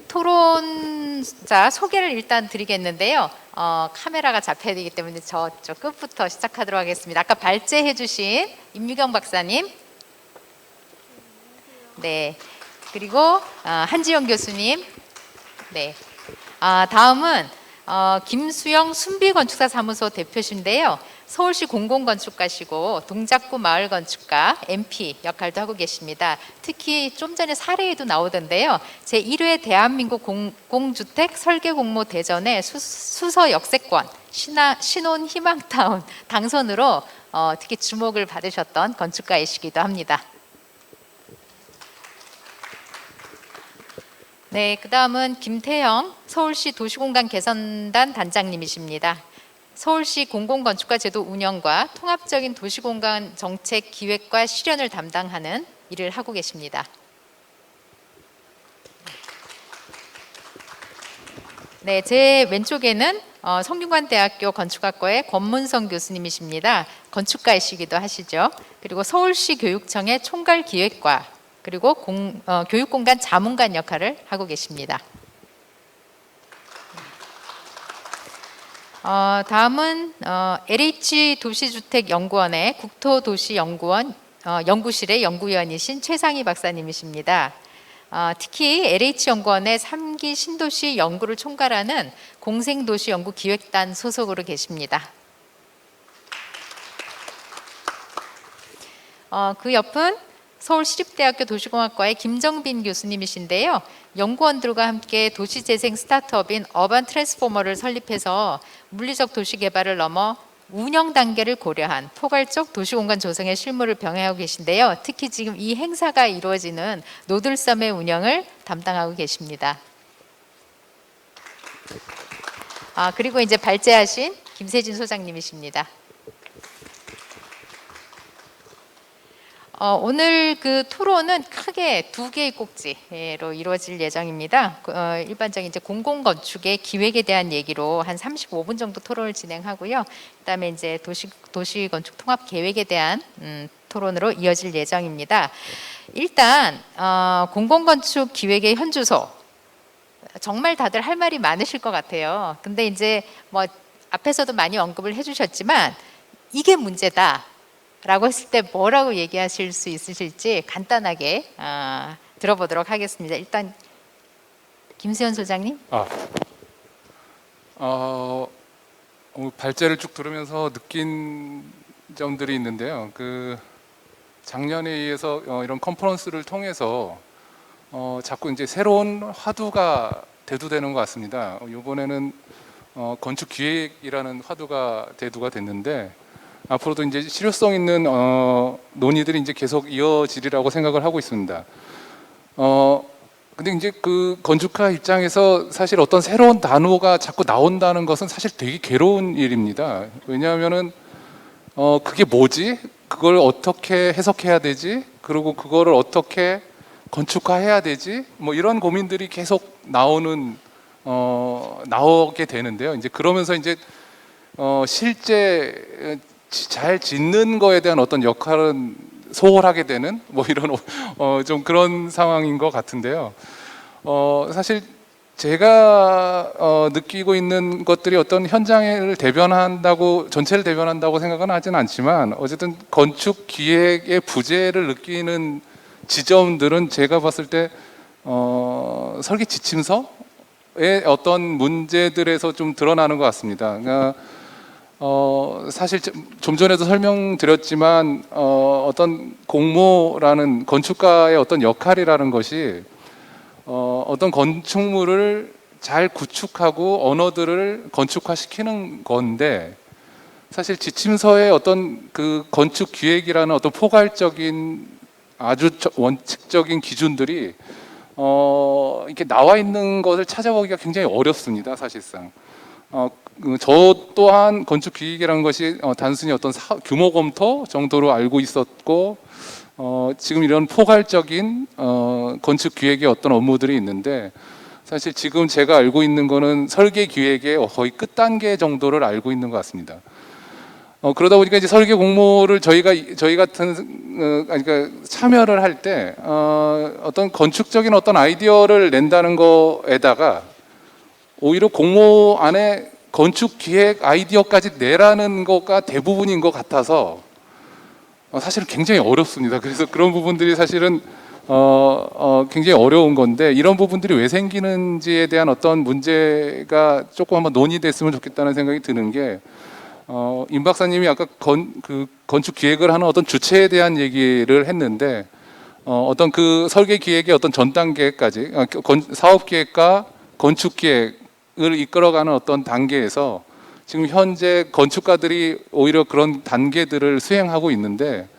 토론자 소개를 일단 드리겠는데요. 카메라가 잡혀야 되기 때문에 저쪽 끝부터 시작하도록 하겠습니다. 아까 발제해 주신 임유경 박사님, 네, 그리고 한지영 교수님, 네. 다음은 김수영 순비건축사 사무소 대표신데요. 서울시 공공건축가시고 동작구 마을건축가 MP 역할도 하고 계십니다. 특히 좀 전에 사례에도 나오던데요. 제1회 대한민국 공공주택 설계공모 대전의 수서 역세권 신혼 희망타운 당선으로 특히 주목을 받으셨던 건축가이시기도 합니다. 네, 그 다음은 김태형 서울시 도시공간 개선단 단장님이십니다. 서울시 공공건축가 제도 운영과 통합적인 도시공간 정책 기획과 실현을 담당하는 일을 하고 계십니다. 네, 제 왼쪽에는 성균관대학교 건축학과의 권문성 교수님이십니다. 건축가이시기도 하시죠. 그리고 서울시 교육청의 총괄기획과 그리고 교육공간 자문관 역할을 하고 계십니다. 다음은 LH 도시주택연구원의 국토도시연구원 연구실의 연구위원이신 최상희 박사님이십니다. 특히 LH연구원의 3기 신도시 연구를 총괄하는 공생도시연구기획단 소속으로 계십니다. 그 옆은 서울시립대학교 도시공학과의 김정빈 교수님이신데요. 연구원들과 함께 도시재생 스타트업인 어반 트랜스포머를 설립해서 물리적 도시개발을 넘어 운영 단계를 고려한 포괄적 도시공간 조성의 실무를 병행하고 계신데요. 특히 지금 이 행사가 이루어지는 노들섬의 운영을 담당하고 계십니다. 그리고 이제 발제하신 김세진 소장님이십니다. 오늘 그 토론은 크게 두 개의 꼭지로 이루어질 예정입니다. 일반적인 이제 공공건축의 기획에 대한 얘기로 한 35분 정도 토론을 진행하고요. 그다음에 이제 도시건축 통합 계획에 대한 토론으로 이어질 예정입니다. 일단 공공건축 기획의 현주소 정말 다들 할 말이 많으실 것 같아요. 근데 이제 뭐 앞에서도 많이 언급을 해주셨지만 이게 문제다. 라고 했을 때 뭐라고 얘기하실 수 있으실지 간단하게 들어보도록 하겠습니다. 일단 김수현 소장님. 발제를 쭉 들으면서 느낀 점들이 있는데요. 작년에 의해서 이런 컨퍼런스를 통해서 자꾸 이제 새로운 화두가 대두되는 것 같습니다. 이번에는 건축 기획이라는 화두가 대두가 됐는데 앞으로도 이제 실효성 있는 논의들이 이제 계속 이어지리라고 생각을 하고 있습니다. 근데 이제 그 건축가 입장에서 사실 어떤 새로운 단어가 자꾸 나온다는 것은 사실 되게 괴로운 일입니다. 왜냐하면은 그게 뭐지? 그걸 어떻게 해석해야 되지? 그리고 그거를 어떻게 건축화해야 되지? 뭐 이런 고민들이 계속 나오게 되는데요. 이제 그러면서 이제 실제 잘 짓는 거에 대한 어떤 역할은 소홀하게 되는 뭐 이런 좀 그런 상황인 것 같은데요. 사실 제가 느끼고 있는 것들이 어떤 현장을 대변한다고 전체를 대변한다고 생각은 하진 않지만 어쨌든 건축 기획의 부재를 느끼는 지점들은 제가 봤을 때 설계 지침서의 어떤 문제들에서 좀 드러나는 것 같습니다. 그러니까 사실 좀 전에도 설명드렸지만 어떤 공모라는 건축가의 어떤 역할이라는 것이 어떤 건축물을 잘 구축하고 언어들을 건축화시키는 건데 사실 지침서의 어떤 그 건축 기획이라는 어떤 포괄적인 아주 원칙적인 기준들이 이렇게 나와 있는 것을 찾아보기가 굉장히 어렵습니다. 사실상 저 또한 건축 기획이라는 것이 단순히 어떤 규모 검토 정도로 알고 있었고 지금 이런 포괄적인 건축 기획의 어떤 업무들이 있는데 사실 지금 제가 알고 있는 거는 설계 기획의 거의 끝단계 정도를 알고 있는 것 같습니다. 그러다 보니까 이제 설계 공모를 저희 같은 그러니까 참여를 할 때 어떤 건축적인 어떤 아이디어를 낸다는 거에다가 오히려 공모 안에 건축 기획 아이디어까지 내라는 거가 대부분인 것 같아서 사실은 굉장히 어렵습니다. 그래서 그런 부분들이 사실은 굉장히 어려운 건데 이런 부분들이 왜 생기는지에 대한 어떤 문제가 조금 한번 논의됐으면 좋겠다는 생각이 드는 게 임 박사님이 아까 건축 기획을 하는 어떤 주체에 대한 얘기를 했는데 어떤 그 설계 기획의 어떤 전 단계까지 사업 기획과 건축 기획을 이끌어가는 어떤 단계에서 지금 현재 건축가들이 오히려 그런 단계들을 수행하고 있는데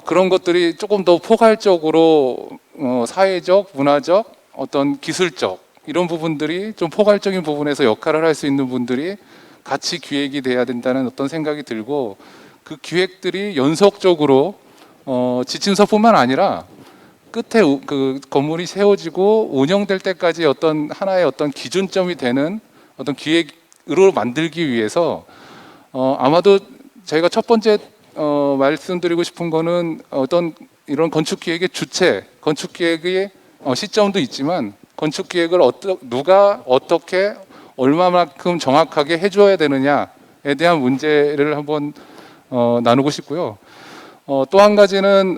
그런 것들이 조금 더 포괄적으로 사회적, 문화적, 어떤 기술적 이런 부분들이 좀 포괄적인 부분에서 역할을 할 수 있는 분들이 같이 기획이 돼야 된다는 어떤 생각이 들고 그 기획들이 연속적으로 지침서뿐만 아니라 끝에 그 건물이 세워지고 운영될 때까지 어떤 하나의 어떤 기준점이 되는 어떤 기획으로 만들기 위해서 아마도 저희가 첫 번째 말씀드리고 싶은 거는 어떤 이런 건축 기획의 주체, 건축 기획의 시점도 있지만 건축 기획을 누가 어떻게 얼마만큼 정확하게 해줘야 되느냐에 대한 문제를 한번 나누고 싶고요. 또 한 가지는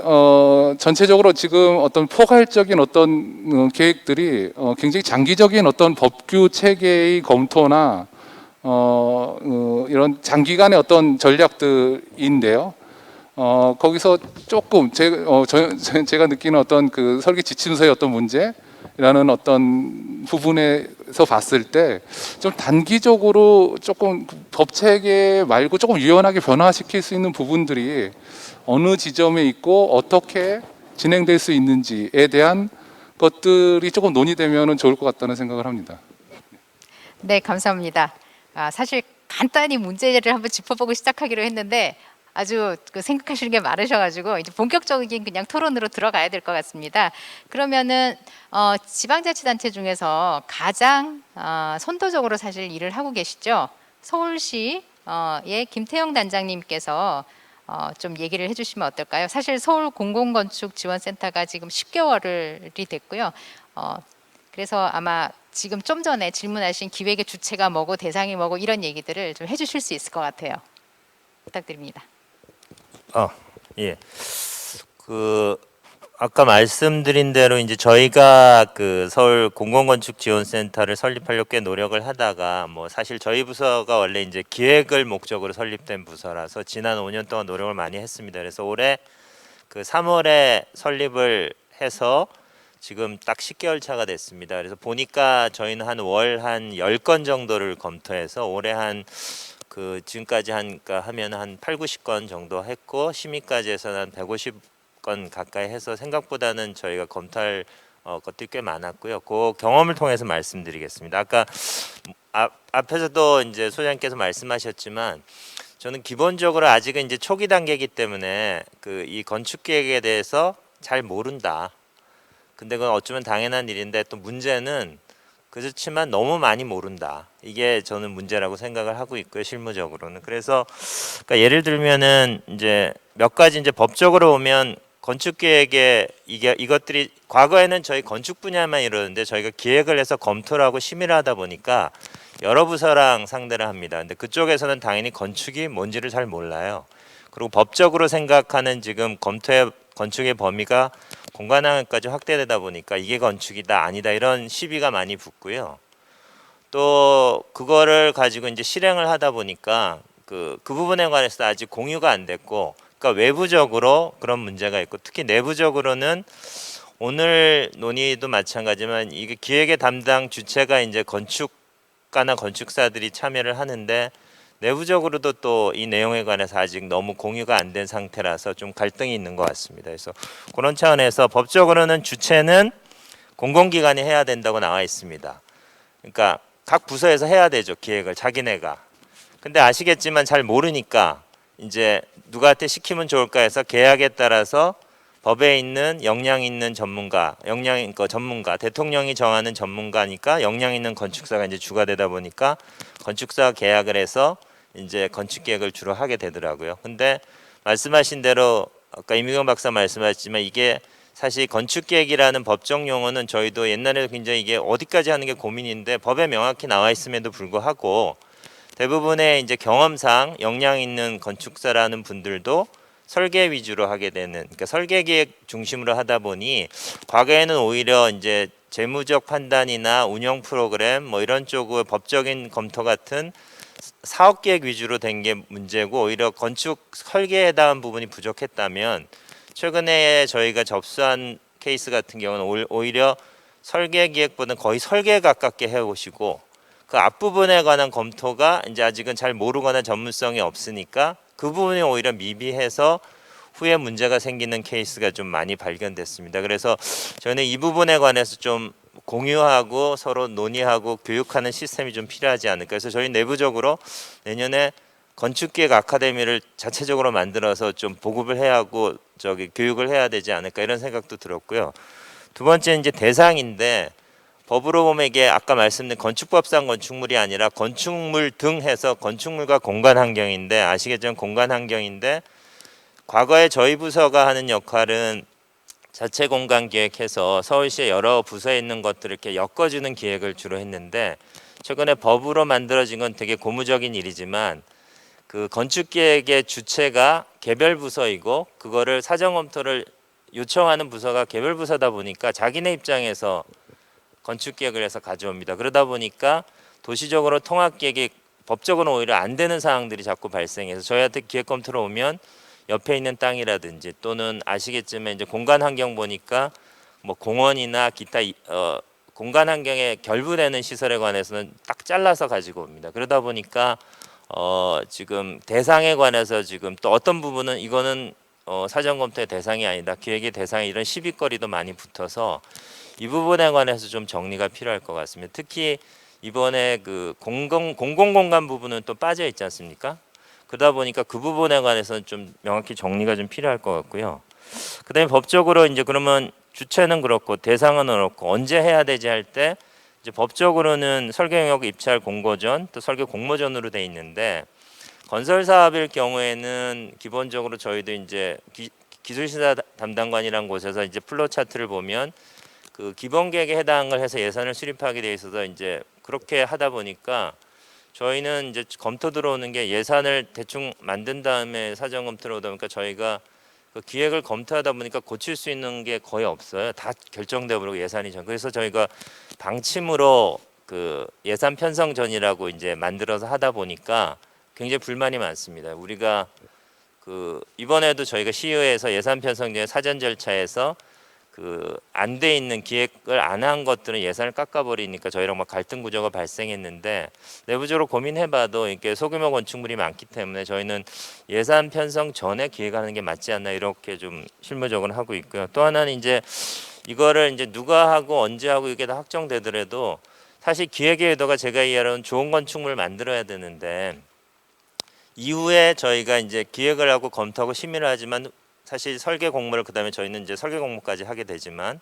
전체적으로 지금 어떤 포괄적인 어떤 계획들이 굉장히 장기적인 어떤 법규 체계의 검토나 이런 장기간의 어떤 전략들인데요. 거기서 조금 제가 느끼는 어떤 그 설계 지침서의 어떤 문제라는 어떤 부분에서 봤을 때 좀 단기적으로 조금 법 체계 말고 조금 유연하게 변화시킬 수 있는 부분들이 어느 지점에 있고 어떻게 진행될 수 있는지에 대한 것들이 조금 논의되면 좋을 것 같다는 생각을 합니다. 네, 감사합니다. 사실 간단히 문제를 한번 짚어보고 시작하기로 했는데 아주 생각하시는 게 많으셔가지고 이제 본격적인 그냥 토론으로 들어가야 될 것 같습니다. 그러면은 지방자치단체 중에서 가장 선도적으로 사실 일을 하고 계시죠. 서울시의 김태영 단장님께서 좀 얘기를 해주시면 어떨까요? 사실 서울 공공건축지원센터가 지금 10개월이 됐고요. 그래서 아마 지금 좀 전에 질문하신 기획의 주체가 뭐고 대상이 뭐고 이런 얘기들을 좀 해주실 수 있을 것 같아요. 부탁드립니다. 예. 아까 말씀드린 대로 이제 저희가 그 서울 공공건축지원센터를 설립하려고 꽤 노력을 하다가 뭐 사실 저희 부서가 원래 이제 기획을 목적으로 설립된 부서라서 지난 5년 동안 노력을 많이 했습니다. 그래서 올해 그 3월에 설립을 해서 지금 딱 10개월 차가 됐습니다. 그래서 보니까 저희는 한 월 한 10건 정도를 검토해서 올해 지금까지 하면 한 8, 90건 정도 했고 심의까지 해서는 한 150건 가까이 해서 생각보다는 저희가 검토할 것들이 꽤 많았고요. 그 경험을 통해서 말씀드리겠습니다. 아까 앞에서도 이제 소장님께서 말씀하셨지만 저는 기본적으로 아직은 이제 초기 단계이기 때문에 이 건축 계획에 대해서 잘 모른다. 근데 그건 어쩌면 당연한 일인데 또 문제는 그렇지만 너무 많이 모른다. 이게 저는 문제라고 생각을 하고 있고요. 실무적으로는. 그래서 그러니까 예를 들면은 이제 몇 가지 이제 법적으로 보면 건축 계획에 이것들이 과거에는 저희 건축 분야만 이러는데 저희가 기획을 해서 검토를 하고 심의를 하다 보니까 여러 부서랑 상대를 합니다. 근데 그쪽에서는 당연히 건축이 뭔지를 잘 몰라요. 그리고 법적으로 생각하는 지금 건축의 범위가 공간항까지 확대되다 보니까 이게 건축이다 아니다 이런 시비가 많이 붙고요. 또 그거를 가지고 이제 실행을 하다 보니까 그 부분에 관해서 아직 공유가 안 됐고, 그러니까 외부적으로 그런 문제가 있고 특히 내부적으로는 오늘 논의도 마찬가지지만 이게 기획의 담당 주체가 이제 건축가나 건축사들이 참여를 하는데 내부적으로도 또 이 내용에 관해서 아직 너무 공유가 안 된 상태라서 좀 갈등이 있는 것 같습니다. 그래서 그런 차원에서 법적으로는 주체는 공공기관이 해야 된다고 나와 있습니다. 그러니까 각 부서에서 해야 되죠, 기획을 자기네가. 근데 아시겠지만 잘 모르니까 이제 누구한테 시키면 좋을까 해서 계약에 따라서 법에 있는 역량 있는 전문가, 대통령이 정하는 전문가니까 역량 있는 건축사가 이제 주가 되다 보니까 건축사 계약을 해서 이제 건축 계획을 주로 하게 되더라고요. 근데 말씀하신 대로 아까 임유경 박사 말씀하셨지만 이게 사실 건축 계획이라는 법적 용어는 저희도 옛날에 굉장히 이게 어디까지 하는 게 고민인데 법에 명확히 나와 있음에도 불구하고 대부분의 이제 경험상 역량 있는 건축사라는 분들도 설계 위주로 하게 되는, 그러니까 설계 계획 중심으로 하다 보니 과거에는 오히려 이제 재무적 판단이나 운영 프로그램 뭐 이런 쪽의 법적인 검토 같은 사업 계획 위주로 된 게 문제고, 오히려 건축 설계에 해당한 부분이 부족했다면 최근에 저희가 접수한 케이스 같은 경우는 오히려 설계 기획보다는 거의 설계에 가깝게 해오시고, 그 앞부분에 관한 검토가 이제 아직은 잘 모르거나 전문성이 없으니까 그 부분이 오히려 미비해서 후에 문제가 생기는 케이스가 좀 많이 발견됐습니다. 그래서 저는 이 부분에 관해서 좀 공유하고 서로 논의하고 교육하는 시스템이 좀 필요하지 않을까. 그래서 저희 내부적으로 내년에 건축기획 아카데미를 자체적으로 만들어서 좀 보급을 해야 하고 교육을 해야 되지 않을까 이런 생각도 들었고요. 두 번째 이제 대상인데, 법으로 보면 이게 아까 말씀드린 건축법상 건축물이 아니라 건축물 등 해서 건축물과 공간 환경인데, 아시겠지만 공간 환경인데 과거에 저희 부서가 하는 역할은 자체 공간 기획해서 서울시의 여러 부서에 있는 것들을 이렇게 엮어주는 기획을 주로 했는데, 최근에 법으로 만들어진 건 되게 고무적인 일이지만 그 건축 기획의 주체가 개별 부서이고 그거를 사전 검토를 요청하는 부서가 개별 부서다 보니까 자기네 입장에서 건축 계획을 해서 가져옵니다. 그러다 보니까 도시적으로 통합 계획이 법적으로 오히려 안 되는 상황들이 자꾸 발생해서 저희한테 기획 검토로 오면 옆에 있는 땅이라든지 또는 아시겠지만 이제 공간 환경 보니까 뭐 공원이나 기타 공간 환경에 결부되는 시설에 관해서는 딱 잘라서 가지고 옵니다. 그러다 보니까 지금 대상에 관해서 지금 또 어떤 부분은 이거는 사전 검토의 대상이 아니다, 기획의 대상이, 이런 시비거리도 많이 붙어서 이 부분에 관해서 좀 정리가 필요할 것 같습니다. 특히 이번에 그 공공공간 부분은 또 빠져 있지 않습니까? 그러다 보니까 그 부분에 관해서는 좀 명확히 정리가 좀 필요할 것 같고요. 그다음에 법적으로 이제 그러면 주체는 그렇고 대상은 그렇고 언제 해야 되지 할 때 이제 법적으로는 설계 영역 입찰 공고전 또 설계 공모전으로 돼 있는데, 건설 사업일 경우에는 기본적으로 저희도 이제 기술시사 담당관이라는 곳에서 이제 플로 차트를 보면 그 기본 계획에 해당을 해서 예산을 수립하게 돼 있어서 이제 그렇게 하다 보니까 저희는 이제 검토 들어오는 게 예산을 대충 만든 다음에 사전 검토로 오다 보니까 저희가 그 기획을 검토하다 보니까 고칠 수 있는 게 거의 없어요. 다 결정돼 버리고 예산이 전. 그래서 저희가 방침으로 그 예산 편성전이라고 이제 만들어서 하다 보니까 굉장히 불만이 많습니다. 우리가 그 이번에도 저희가 시의회에서 예산 편성전 사전 절차에서 그 안 돼 있는 기획을 안 한 것들은 예산을 깎아버리니까 저희랑 막 갈등 구조가 발생했는데, 내부적으로 고민해봐도 이렇게 소규모 건축물이 많기 때문에 저희는 예산 편성 전에 기획하는 게 맞지 않나 이렇게 좀 실무적으로 하고 있고요. 또 하나는 이제 이거를 이제 누가 하고 언제 하고 이게 다 확정되더라도 사실 기획의 의도가 제가 이해하는 좋은 건축물을 만들어야 되는데, 이후에 저희가 이제 기획을 하고 검토하고 심의를 하지만 사실 설계 공모를 그다음에 저희는 이제 설계 공모까지 하게 되지만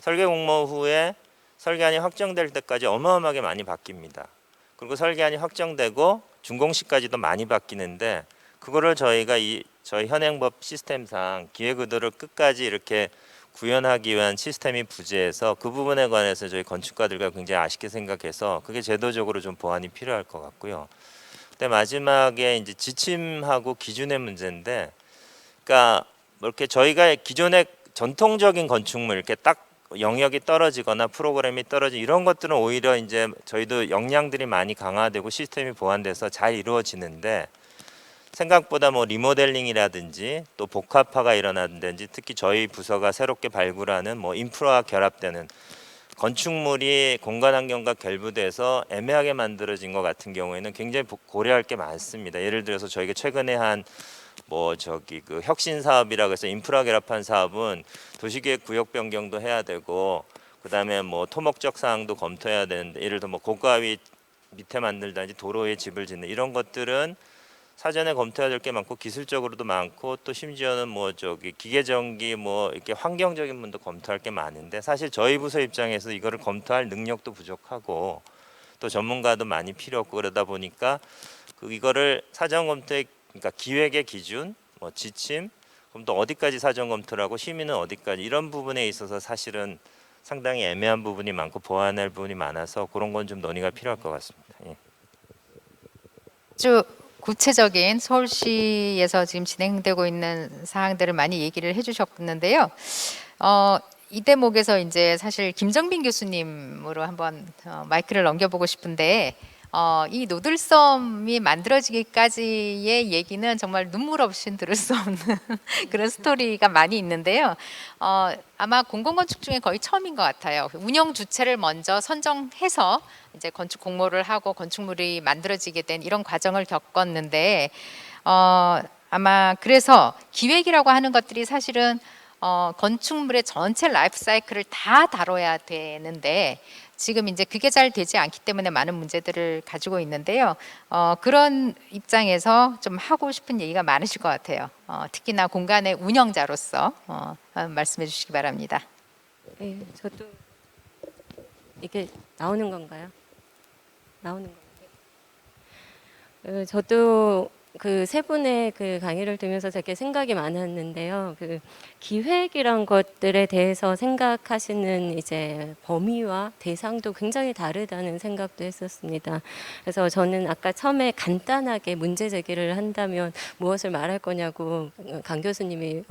설계 공모 후에 설계안이 확정될 때까지 어마어마하게 많이 바뀝니다. 그리고 설계안이 확정되고 준공식까지도 많이 바뀌는데, 그거를 저희가 저희 현행법 시스템상 기획 의도를 끝까지 이렇게 구현하기 위한 시스템이 부재해서 그 부분에 관해서 저희 건축가들과 굉장히 아쉽게 생각해서 그게 제도적으로 좀 보완이 필요할 것 같고요. 근데 마지막에 이제 지침하고 기준의 문제인데, 그러니까 뭐 이렇게 저희가 기존의 전통적인 건축물 이렇게 딱 영역이 떨어지거나 프로그램이 떨어지 이런 것들은 오히려 이제 저희도 역량들이 많이 강화되고 시스템이 보완돼서 잘 이루어지는데, 생각보다 뭐 리모델링이라든지 또 복합화가 일어나든지 특히 저희 부서가 새롭게 발굴하는 뭐 인프라와 결합되는 건축물이 공간 환경과 결부돼서 애매하게 만들어진 것 같은 경우에는 굉장히 고려할 게 많습니다. 예를 들어서 저희가 최근에 한 그 혁신 사업이라고 해서 인프라 결합한 사업은 도시계획 구역 변경도 해야 되고 그다음에 뭐 토목적 사항도 검토해야 되는데, 예를 들어 뭐 고가위 밑에 만들든지 도로에 집을 짓는 이런 것들은 사전에 검토해야 될 게 많고 기술적으로도 많고 또 심지어는 기계전기 이렇게 환경적인 분도 검토할 게 많은데, 사실 저희 부서 입장에서 이거를 검토할 능력도 부족하고 또 전문가도 많이 필요 없고 그러다 보니까 이거를 사전 검토의 그러니까 기획의 기준, 뭐 지침, 그럼 또 어디까지 사전 검토를 하고 시민은 어디까지 이런 부분에 있어서 사실은 상당히 애매한 부분이 많고 보완할 부분이 많아서 그런 건 좀 논의가 필요할 것 같습니다. 예. 아주 구체적인 서울시에서 지금 진행되고 있는 사항들을 많이 얘기를 해주셨는데요. 이 대목에서 이제 사실 김정빈 교수님으로 한번 마이크를 넘겨보고 싶은데 이 노들섬이 만들어지기까지의 얘기는 정말 눈물 없이 들을 수 없는 그런 스토리가 많이 있는데요. 아마 공공건축 중에 거의 처음인 것 같아요. 운영 주체를 먼저 선정해서 이제 건축 공모를 하고 건축물이 만들어지게 된 이런 과정을 겪었는데 아마 그래서 기획이라고 하는 것들이 사실은 건축물의 전체 라이프 사이클을 다 다뤄야 되는데 지금 이제 그게 잘 되지 않기 때문에 많은 문제들을 가지고 있는데요. 그런 입장에서 좀 하고 싶은 얘기가 많으실 것 같아요. 특히나 공간의 운영자로서 말씀해 주시기 바랍니다. 네, 저도 이게 나오는 건가요? 나오는 건가요? 저도 그 세 분의 그 강의를 들으면서 되게 생각이 많았는데요. 그 기획이란 것들에 대해서 생각하시는 이제 범위와 대상도 굉장히 다르다는 생각도 했었습니다. 그래서 저는 아까 처음에 간단하게 문제 제기를 한다면 무엇을 말할 거냐고 강 교수님이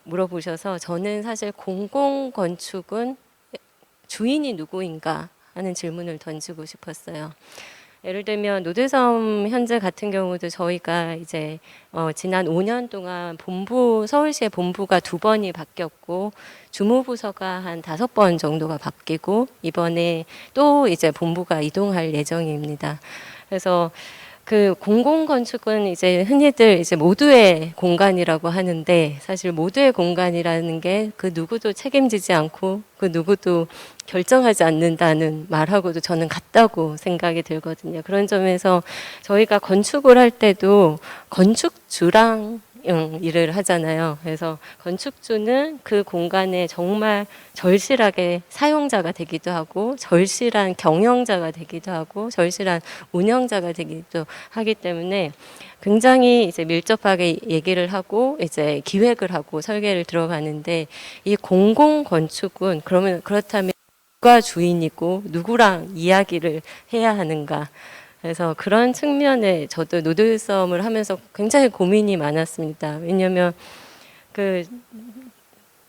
물어보셔서 저는 사실 공공건축은 주인이 누구인가 하는 질문을 던지고 싶었어요. 예를 들면 노들섬 현재 같은 경우도 저희가 이제 지난 5년 동안 서울시의 본부가 2번이 바뀌었고 주무부서가 한 5번 정도가 바뀌고 이번에 또 이제 본부가 이동할 예정입니다. 그래서 그 공공건축은 이제 흔히들 이제 모두의 공간이라고 하는데 사실 모두의 공간이라는 게 그 누구도 책임지지 않고 그 누구도 결정하지 않는다는 말하고도 저는 같다고 생각이 들거든요. 그런 점에서 저희가 건축을 할 때도 건축주랑 일을 하잖아요. 그래서 건축주는 그 공간에 정말 절실하게 사용자가 되기도 하고 절실한 경영자가 되기도 하고 절실한 운영자가 되기도 하기 때문에 굉장히 이제 밀접하게 얘기를 하고 이제 기획을 하고 설계를 들어가는데 이 공공 건축은 그렇다면 누가 주인이고 누구랑 이야기를 해야 하는가? 그래서 그런 측면에 저도 노들섬을 하면서 굉장히 고민이 많았습니다. 왜냐하면 그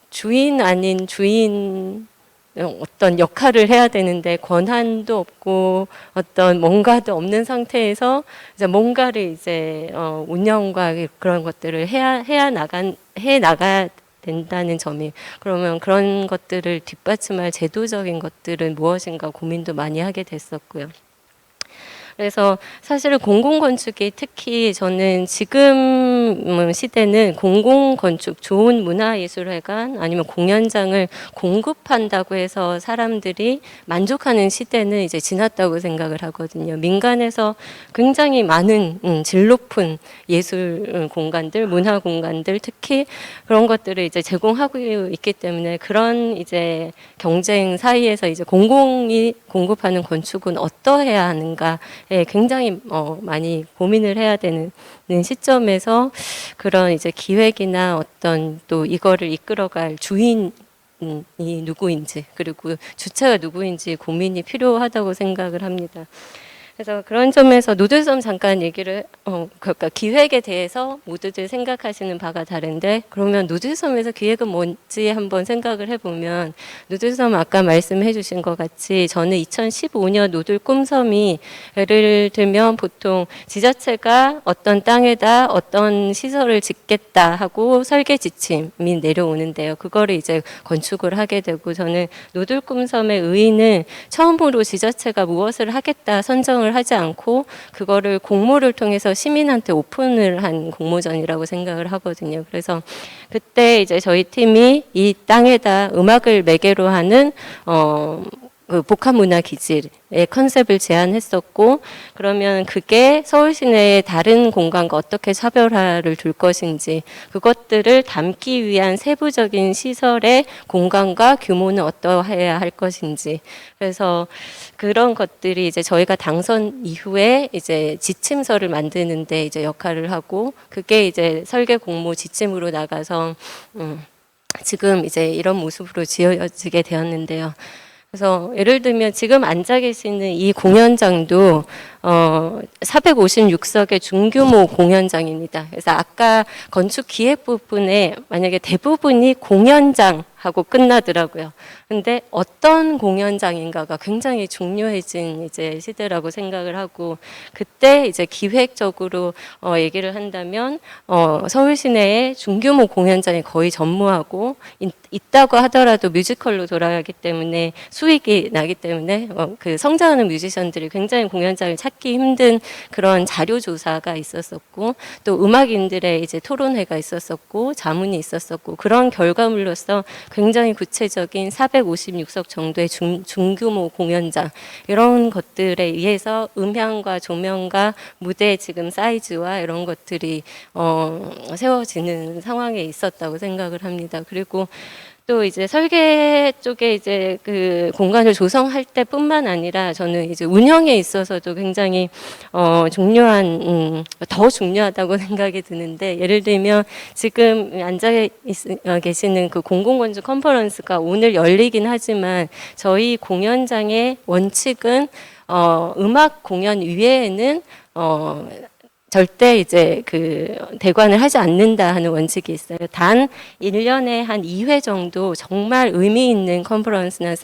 주인 아닌 주인 어떤 역할을 해야 되는데 권한도 없고 어떤 뭔가도 없는 상태에서 이제 뭔가를 이제 운영과 그런 것들을 해 나가야 된다는 점이 그러면 그런 것들을 뒷받침할 제도적인 것들은 무엇인가 고민도 많이 하게 됐었고요. 그래서 사실은 공공건축이 특히 저는 지금 시대는 공공건축, 좋은 문화예술회관 아니면 공연장을 공급한다고 해서 사람들이 만족하는 시대는 이제 지났다고 생각을 하거든요. 민간에서 굉장히 많은 질 높은 예술 공간들, 문화 공간들 특히 그런 것들을 이제 제공하고 있기 때문에 그런 이제 경쟁 사이에서 이제 공공이 공급하는 건축은 어떠해야 하는가 굉장히 많이 고민을 해야 되는 시점에서 그런 이제 기획이나 어떤 또 이거를 이끌어갈 주인이 누구인지 그리고 주체가 누구인지 고민이 필요하다고 생각을 합니다. 그래서 그런 점에서 노들섬 잠깐 얘기를 그러니까 기획에 대해서 모두들 생각하시는 바가 다른데 그러면 노들섬에서 기획은 뭔지 한번 생각을 해보면 노들섬 아까 말씀해 주신 것 같이 저는 2015년 노들 꿈섬이 예를 들면 보통 지자체가 어떤 땅에다 어떤 시설을 짓겠다 하고 설계 지침이 내려오는데요. 그거를 이제 건축을 하게 되고 저는 노들 꿈섬의 의의는 처음으로 지자체가 무엇을 하겠다 선정을 하지 않고 그거를 공모를 통해서 시민한테 오픈을 한 공모전이라고 생각을 하거든요. 그래서 그때 이제 저희 팀이 이 땅에다 음악을 매개로 하는 그 복합문화기지의 컨셉을 제안했었고, 그러면 그게 서울 시내의 다른 공간과 어떻게 차별화를 둘 것인지, 그것들을 담기 위한 세부적인 시설의 공간과 규모는 어떠해야 할 것인지, 그래서 그런 것들이 이제 저희가 당선 이후에 이제 지침서를 만드는데 이제 역할을 하고, 그게 이제 설계 공모 지침으로 나가서 지금 이제 이런 모습으로 지어지게 되었는데요. 그래서 예를 들면 지금 앉아 계시는 이 공연장도 456석의 중규모 공연장입니다. 그래서 아까 건축 기획 부분에 만약에 대부분이 공연장하고 끝나더라고요. 근데 어떤 공연장인가가 굉장히 중요해진 이제 시대라고 생각을 하고, 그때 이제 기획적으로 얘기를 한다면 서울 시내에 중규모 공연장이 거의 전무하고 있다고 하더라도 뮤지컬로 돌아가기 때문에 수익이 나기 때문에 그 성장하는 뮤지션들이 굉장히 공연장을 찾기 힘든 그런 자료 조사가 있었었고, 또 음악인들의 이제 토론회가 있었었고 자문이 있었었고, 그런 결과물로서 굉장히 구체적인 456석 정도의 중규모 공연장, 이런 것들에 의해서 음향과 조명과 무대 지금 사이즈와 이런 것들이 세워지는 상황에 있었다고 생각을 합니다. 그리고 또 이제 설계 쪽에 이제 그 공간을 조성할 때뿐만 아니라 저는 이제 운영에 있어서도 굉장히 중요한 더 중요하다고 생각이 드는데, 예를 들면 지금 앉아 계시는 그 공공건축 컨퍼런스가 오늘 열리긴 하지만 저희 공연장의 원칙은 음악 공연 이외에는 절대 이제 그 대관을 하지 않는다 하는 원칙이 있어요. 단 1년에 한 2회 정도 정말 의미 있는 컨퍼런스나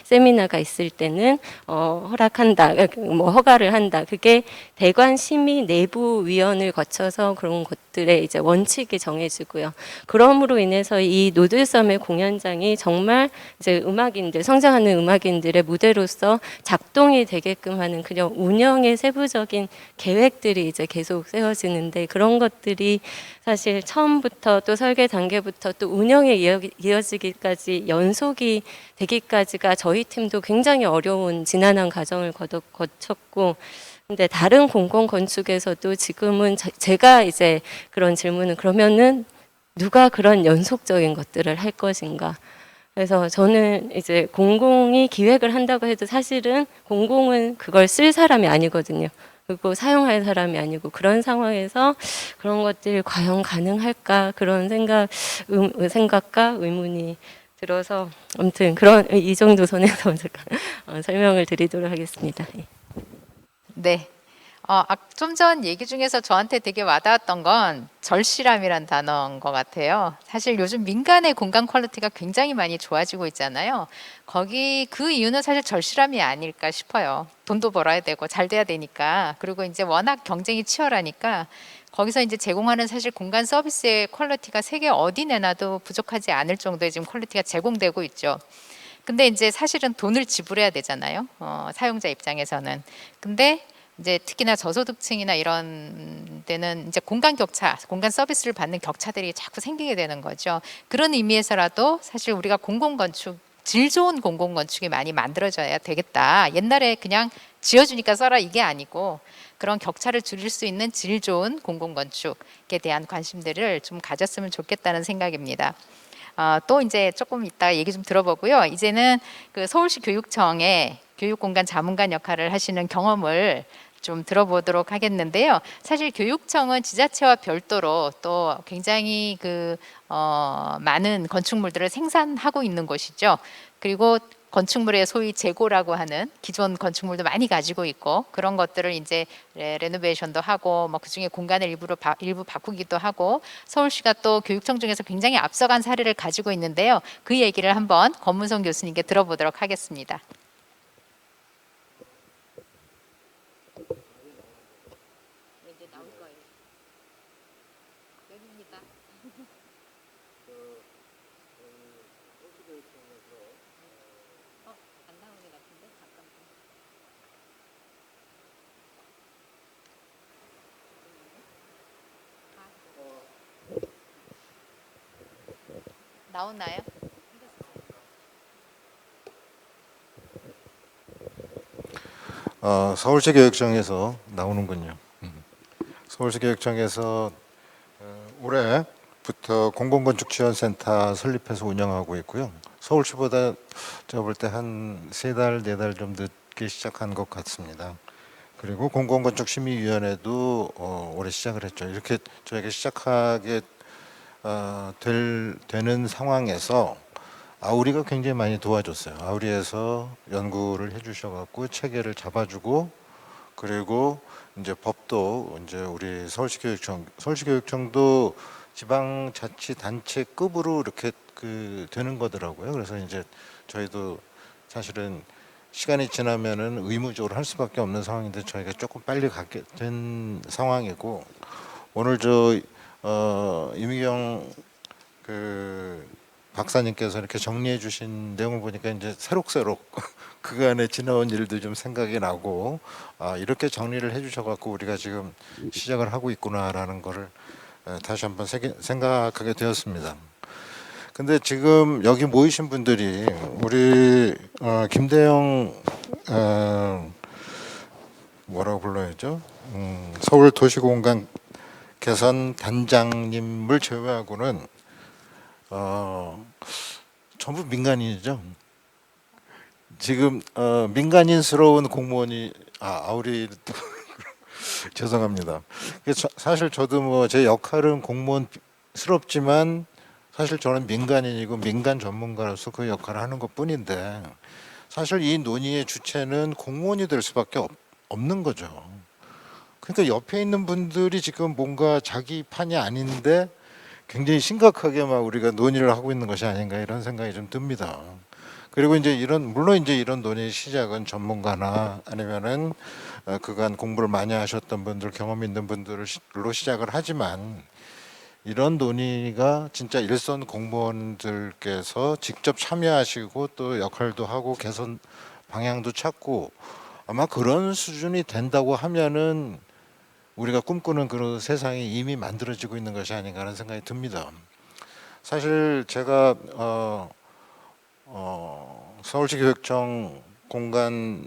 세미나가 있을 때는 허락한다, 뭐 허가를 한다. 그게 대관 심의 내부 위원을 거쳐서 그런 것들의 이제 원칙이 정해지고요. 그러므로 인해서 이 노들섬의 공연장이 정말 이제 음악인들, 성장하는 음악인들의 무대로서 작동이 되게끔 하는 그냥 운영의 세부적인 계획들이 이제 계속 세워지는데, 그런 것들이 사실 처음부터 또 설계 단계부터 또 운영에 이어지기까지 연속이 되기까지가 저희 팀도 굉장히 어려운 지난한 과정을 거쳤고, 근데 다른 공공 건축에서도 지금은 제가 이제 그런 질문은, 그러면은 누가 그런 연속적인 것들을 할 것인가? 그래서 저는 이제 공공이 기획을 한다고 해도 사실은 공공은 그걸 쓸 사람이 아니거든요. 그리고 사용할 사람이 아니고, 그런 상황에서 그런 것들이 과연 가능할까, 그런 생각과 의문이 들어서, 아무튼 그런 이 정도 선에서 제가 설명을 드리도록 하겠습니다. 네. 좀 전 얘기 중에서 저한테 되게 와닿았던 건 절실함이란 단어인 것 같아요. 사실 요즘 민간의 공간 퀄리티가 굉장히 많이 좋아지고 있잖아요. 그 이유는 사실 절실함이 아닐까 싶어요. 돈도 벌어야 되고 잘 돼야 되니까. 그리고 이제 워낙 경쟁이 치열하니까 거기서 이제 제공하는 사실 공간 서비스의 퀄리티가 세계 어디 내놔도 부족하지 않을 정도의 지금 퀄리티가 제공되고 있죠. 근데 이제 사실은 돈을 지불해야 되잖아요. 사용자 입장에서는. 근데 이제 특히나 저소득층이나 이런 데는 이제 공간 격차, 공간 서비스를 받는 격차들이 자꾸 생기게 되는 거죠. 그런 의미에서라도 사실 우리가 공공건축, 질 좋은 공공건축이 많이 만들어져야 되겠다. 옛날에 그냥 지어주니까 써라 이게 아니고, 그런 격차를 줄일 수 있는 질 좋은 공공건축에 대한 관심들을 좀 가졌으면 좋겠다는 생각입니다. 또 이제 조금 이따 얘기 좀 들어보고요. 이제는 그 서울시 교육청의 교육공간 자문관 역할을 하시는 경험을 좀 들어보도록 하겠는데요. 사실 교육청은 지자체와 별도로 또 굉장히 많은 건축물들을 생산하고 있는 곳이죠. 그리고 건축물의 소위 재고라고 하는 기존 건축물도 많이 가지고 있고, 그런 것들을 이제 레노베이션도 하고 뭐 그중에 공간을 일부 바꾸기도 하고, 서울시가 또 교육청 중에서 굉장히 앞서간 사례를 가지고 있는데요. 그 얘기를 한번 권문성 교수님께 들어보도록 하겠습니다. 이제 나올 거예요. 여기입니다. 안 나오는 것 같은데 잠깐만. 나오나요? 서울시 교육청에서 나오는군요. 서울시 교육청에서 올해부터 공공건축지원센터 설립해서 운영하고 있고요. 서울시보다 제가 볼 때 한 3달, 4달 좀 늦게 시작한 것 같습니다. 그리고 공공건축심의위원회도 올해 시작을 했죠. 이렇게 저희가 시작하게 되는 상황에서 아우리가 굉장히 많이 도와줬어요. 아우리에서 연구를 해주셔갖고 체계를 잡아주고, 그리고 이제 법도 이제 우리 서울시교육청도 지방자치단체급으로 이렇게 되는 거더라고요. 그래서 이제 저희도 사실은 시간이 지나면은 의무적으로 할 수밖에 없는 상황인데 저희가 조금 빨리 가게 된 상황이고, 오늘 이미경 박사님께서 이렇게 정리해 주신 내용을 보니까 이제 새록새록 그간에 지나온 일도 좀 생각이 나고, 이렇게 정리를 해 주셔갖고 우리가 지금 시작을 하고 있구나라는 거를 다시 한번 생각하게 되었습니다. 근데 지금 여기 모이신 분들이 우리 김대영 뭐라고 불러야죠? 서울도시공간 개선 단장님을 제외하고는 전부 민간인이죠. 지금 민간인스러운 공무원이 아우리 죄송합니다. 사실 저도 뭐 제 역할은 공무원스럽지만 사실 저는 민간인이고 민간 전문가로서 그 역할을 하는 것뿐인데, 사실 이 논의의 주체는 공무원이 될 수밖에 없는 거죠. 그러니까 옆에 있는 분들이 지금 뭔가 자기 판이 아닌데 굉장히 심각하게 막 우리가 논의를 하고 있는 것이 아닌가 이런 생각이 좀 듭니다. 그리고 이제 물론 이제 이런 논의 시작은 전문가나 아니면은 그간 공부를 많이 하셨던 분들, 경험 있는 분들로 시작을 하지만, 이런 논의가 진짜 일선 공무원들께서 직접 참여하시고 또 역할도 하고 개선 방향도 찾고, 아마 그런 수준이 된다고 하면은 우리가 꿈꾸는 그런 세상이 이미 만들어지고 있는 것이 아닌가 하는 생각이 듭니다. 사실 제가 서울시 교육청 공간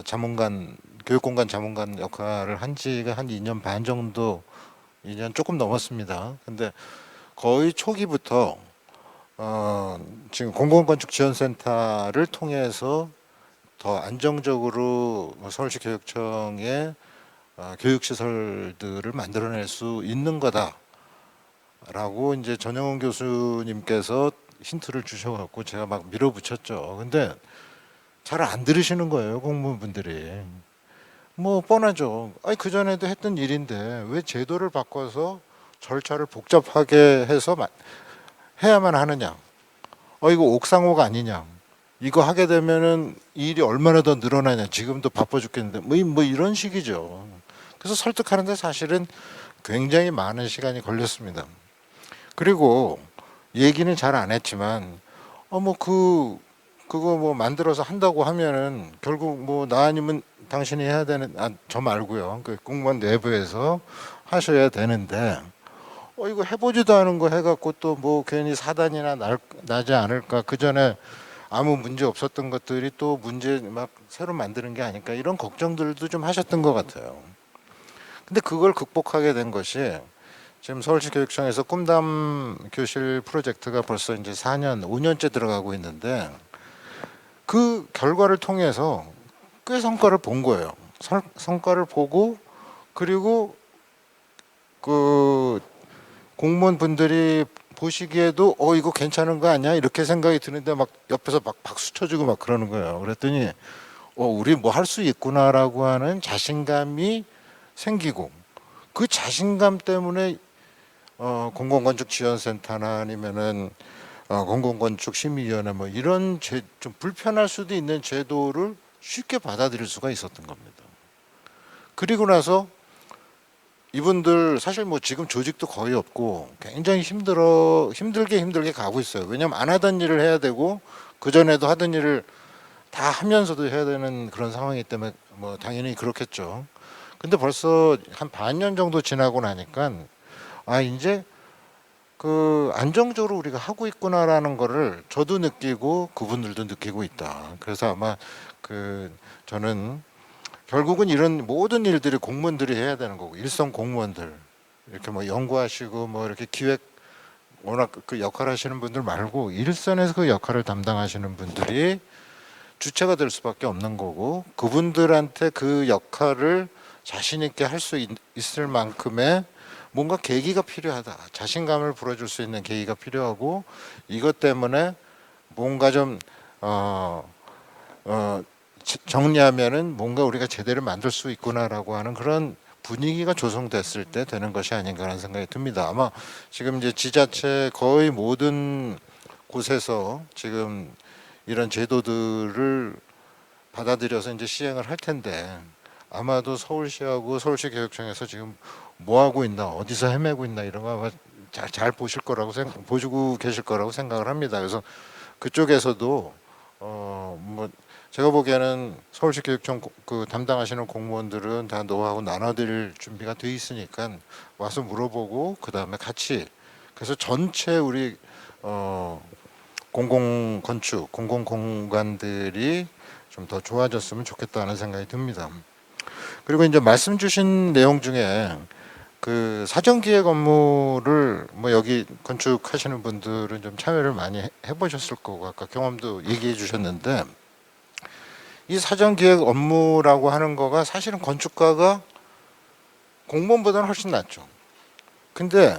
자문관, 교육공간 자문관 역할을 한 지가 한 2년 반 정도, 2년 조금 넘었습니다. 근데 거의 초기부터 지금 공공건축지원센터를 통해서 더 안정적으로 서울시 교육청의 교육시설들을 만들어낼 수 있는 거다라고 이제 전영훈 교수님께서 힌트를 주셔갖고 제가 막 밀어붙였죠. 근데 잘 안 들으시는 거예요, 공무원분들이. 뭐 뻔하죠. 아니 그 전에도 했던 일인데 왜 제도를 바꿔서 절차를 복잡하게 해서 해야만 하느냐? 이거 옥상호가 아니냐? 이거 하게 되면은 일이 얼마나 더 늘어나냐? 지금도 바빠 죽겠는데 뭐 이런 식이죠. 그래서 설득하는데 사실은 굉장히 많은 시간이 걸렸습니다. 그리고 얘기는 잘 안 했지만 그거 뭐 만들어서 한다고 하면은 결국 뭐 나 아니면 당신이 해야 되는, 저 말고요. 그 공무원 내부에서 하셔야 되는데, 이거 해보지도 않은 거 해갖고 또 뭐 괜히 사단이나 나지 않을까. 그 전에 아무 문제 없었던 것들이 또 문제 막 새로 만드는 게 아닐까. 이런 걱정들도 좀 하셨던 것 같아요. 근데 그걸 극복하게 된 것이 지금 서울시 교육청에서 꿈담 교실 프로젝트가 벌써 이제 4년, 5년째 들어가고 있는데, 그 결과를 통해서 꽤 성과를 본 거예요. 성과를 보고, 그리고 그 공무원분들이 보시기에도 이거 괜찮은 거 아니야? 이렇게 생각이 드는데 막 옆에서 막 박수 쳐주고 막 그러는 거예요. 그랬더니 우리 뭐 할 수 있구나라고 하는 자신감이 생기고, 그 자신감 때문에 공공건축지원센터나 아니면은 공공건축심의위원회 뭐 이런 좀 불편할 수도 있는 제도를 쉽게 받아들일 수가 있었던 겁니다. 그리고 나서 이분들 사실 뭐 지금 조직도 거의 없고 굉장히 힘들게 가고 있어요. 왜냐하면 안 하던 일을 해야 되고 그 전에도 하던 일을 다 하면서도 해야 되는 그런 상황이기 때문에 뭐 당연히 그렇겠죠. 근데 벌써 한 반년 정도 지나고 나니까 이제 그 안정적으로 우리가 하고 있구나라는 거를 저도 느끼고 그분들도 느끼고 있다. 그래서 아마 저는 결국은 이런 모든 일들이 공무원들이 해야 되는 거고, 일선 공무원들 이렇게 뭐 연구하시고 뭐 이렇게 기획 워낙 그 역할 하시는 분들 말고 일선에서 그 역할을 담당하시는 분들이 주체가 될 수밖에 없는 거고, 그분들한테 그 역할을 자신 있게 할 수 있을 만큼의 뭔가 계기가 필요하다. 자신감을 불어줄 수 있는 계기가 필요하고, 이것 때문에 뭔가 좀 정리하면은 뭔가 우리가 제대로 만들 수 있구나라고 하는 그런 분위기가 조성됐을 때 되는 것이 아닌가 하는 생각이 듭니다. 아마 지금 이제 지자체 거의 모든 곳에서 지금 이런 제도들을 받아들여서 이제 시행을 할 텐데, 아마도 서울시하고 서울시 교육청에서 지금 뭐 하고 있나, 어디서 헤매고 있나 이런 거 아마 잘 보실 거라고 보시고 계실 거라고 생각을 합니다. 그래서 그쪽에서도 뭐 제가 보기에는 서울시 교육청 그 담당하시는 공무원들은 다 노하우 나눠드릴 준비가 돼 있으니까 와서 물어보고 그 다음에 같이, 그래서 전체 우리 공공 건축, 공공 공간들이 좀 더 좋아졌으면 좋겠다는 생각이 듭니다. 그리고 이제 말씀 주신 내용 중에 그 사전 기획 업무를 뭐 여기 건축하시는 분들은 좀 참여를 많이 해보셨을 거고 아까 경험도 얘기해 주셨는데, 이 사전 기획 업무라고 하는 거가 사실은 건축가가 공무원보다는 훨씬 낫죠. 근데